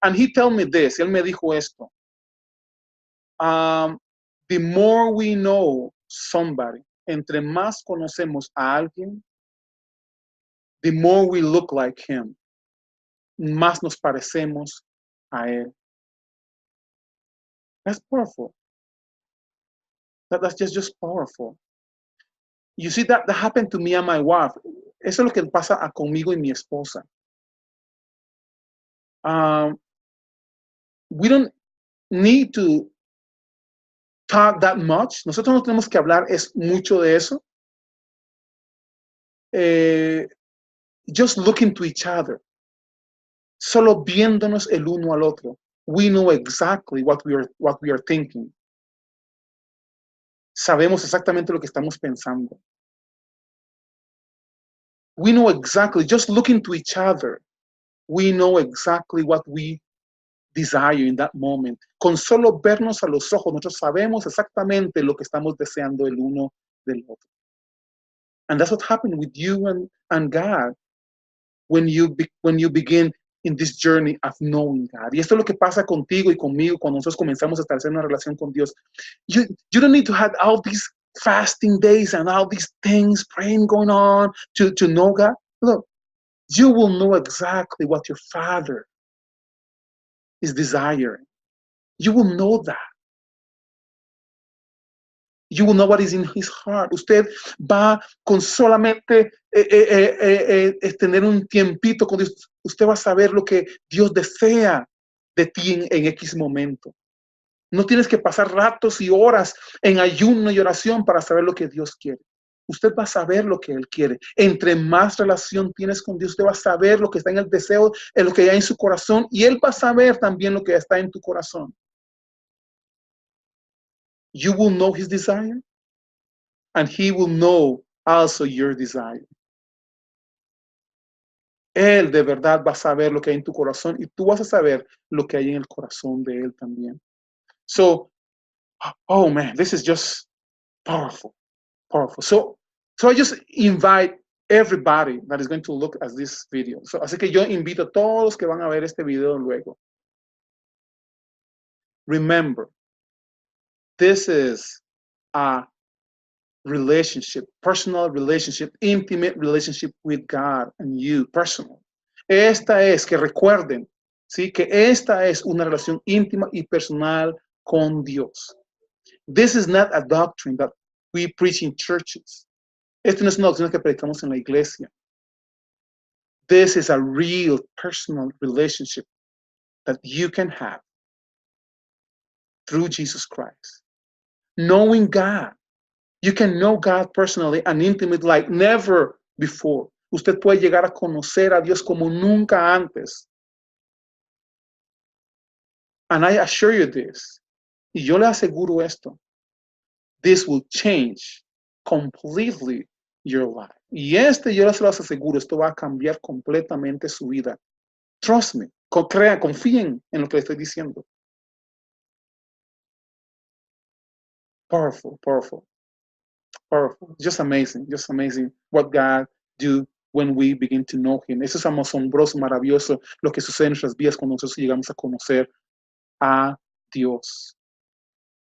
[SPEAKER 1] And he told me this, él me dijo esto. The more we know somebody, entre más conocemos a alguien, the more we look like him, más nos parecemos a él. That's powerful. That's just powerful. You see, that happened to me and my wife. Eso es lo que pasa conmigo y mi esposa. We don't need to talk that much. Nosotros no tenemos que hablar mucho de eso. Just looking to each other. Solo viéndonos el uno al otro. We know exactly what we are thinking. Sabemos exactamente lo que estamos pensando. We know exactly, just looking to each other, we know exactly what we desire in that moment. Con solo vernos a los ojos, nosotros sabemos exactamente lo que estamos deseando el uno del otro. And that's what happened with you and God when you begin in this journey of knowing God. Y esto es lo que pasa contigo y conmigo cuando nosotros comenzamos a establecer una relación con Dios. You don't need to have all these fasting days and all these things, praying going on to know God. Look, you will know exactly what your Father is desiring. You will know that. You will know what is in his heart. Usted va con solamente tener un tiempito con Dios. Usted va a saber lo que Dios desea de ti en X momento. No tienes que pasar ratos y horas en ayuno y oración para saber lo que Dios quiere. Usted va a saber lo que Él quiere. Entre más relación tienes con Dios, usted va a saber lo que está en el deseo, en lo que hay en su corazón, y Él va a saber también lo que está en tu corazón. You will know His desire, and He will know also your desire. Él de verdad va a saber lo que hay en tu corazón, y tú vas a saber lo que hay en el corazón de Él también. So, oh man, this is just powerful, powerful. So I just invite everybody that is going to look at this video. So, así que yo invito a todos los que van a ver este video luego. Remember, this is a relationship, personal relationship, intimate relationship with God and you, personal. Esta es, que recuerden, ¿sí? Que esta es una relación íntima y personal con Dios. This is not a doctrine that we preach in churches. Esto no es una doctrina que predicamos en la iglesia. This is a real personal relationship that you can have through Jesus Christ. Knowing God. You can know God personally and intimately like never before. Usted puede llegar a conocer a Dios como nunca antes. And I assure you this. Y yo le aseguro esto. This will change completely your life. Y yo les lo aseguro, esto va a cambiar completamente su vida. Trust me. Confíen en lo que les estoy diciendo. Powerful, powerful. Powerful. Just amazing what God do when we begin to know Him. Eso es asombroso, maravilloso lo que sucede en nuestras vidas cuando nosotros llegamos a conocer a Dios.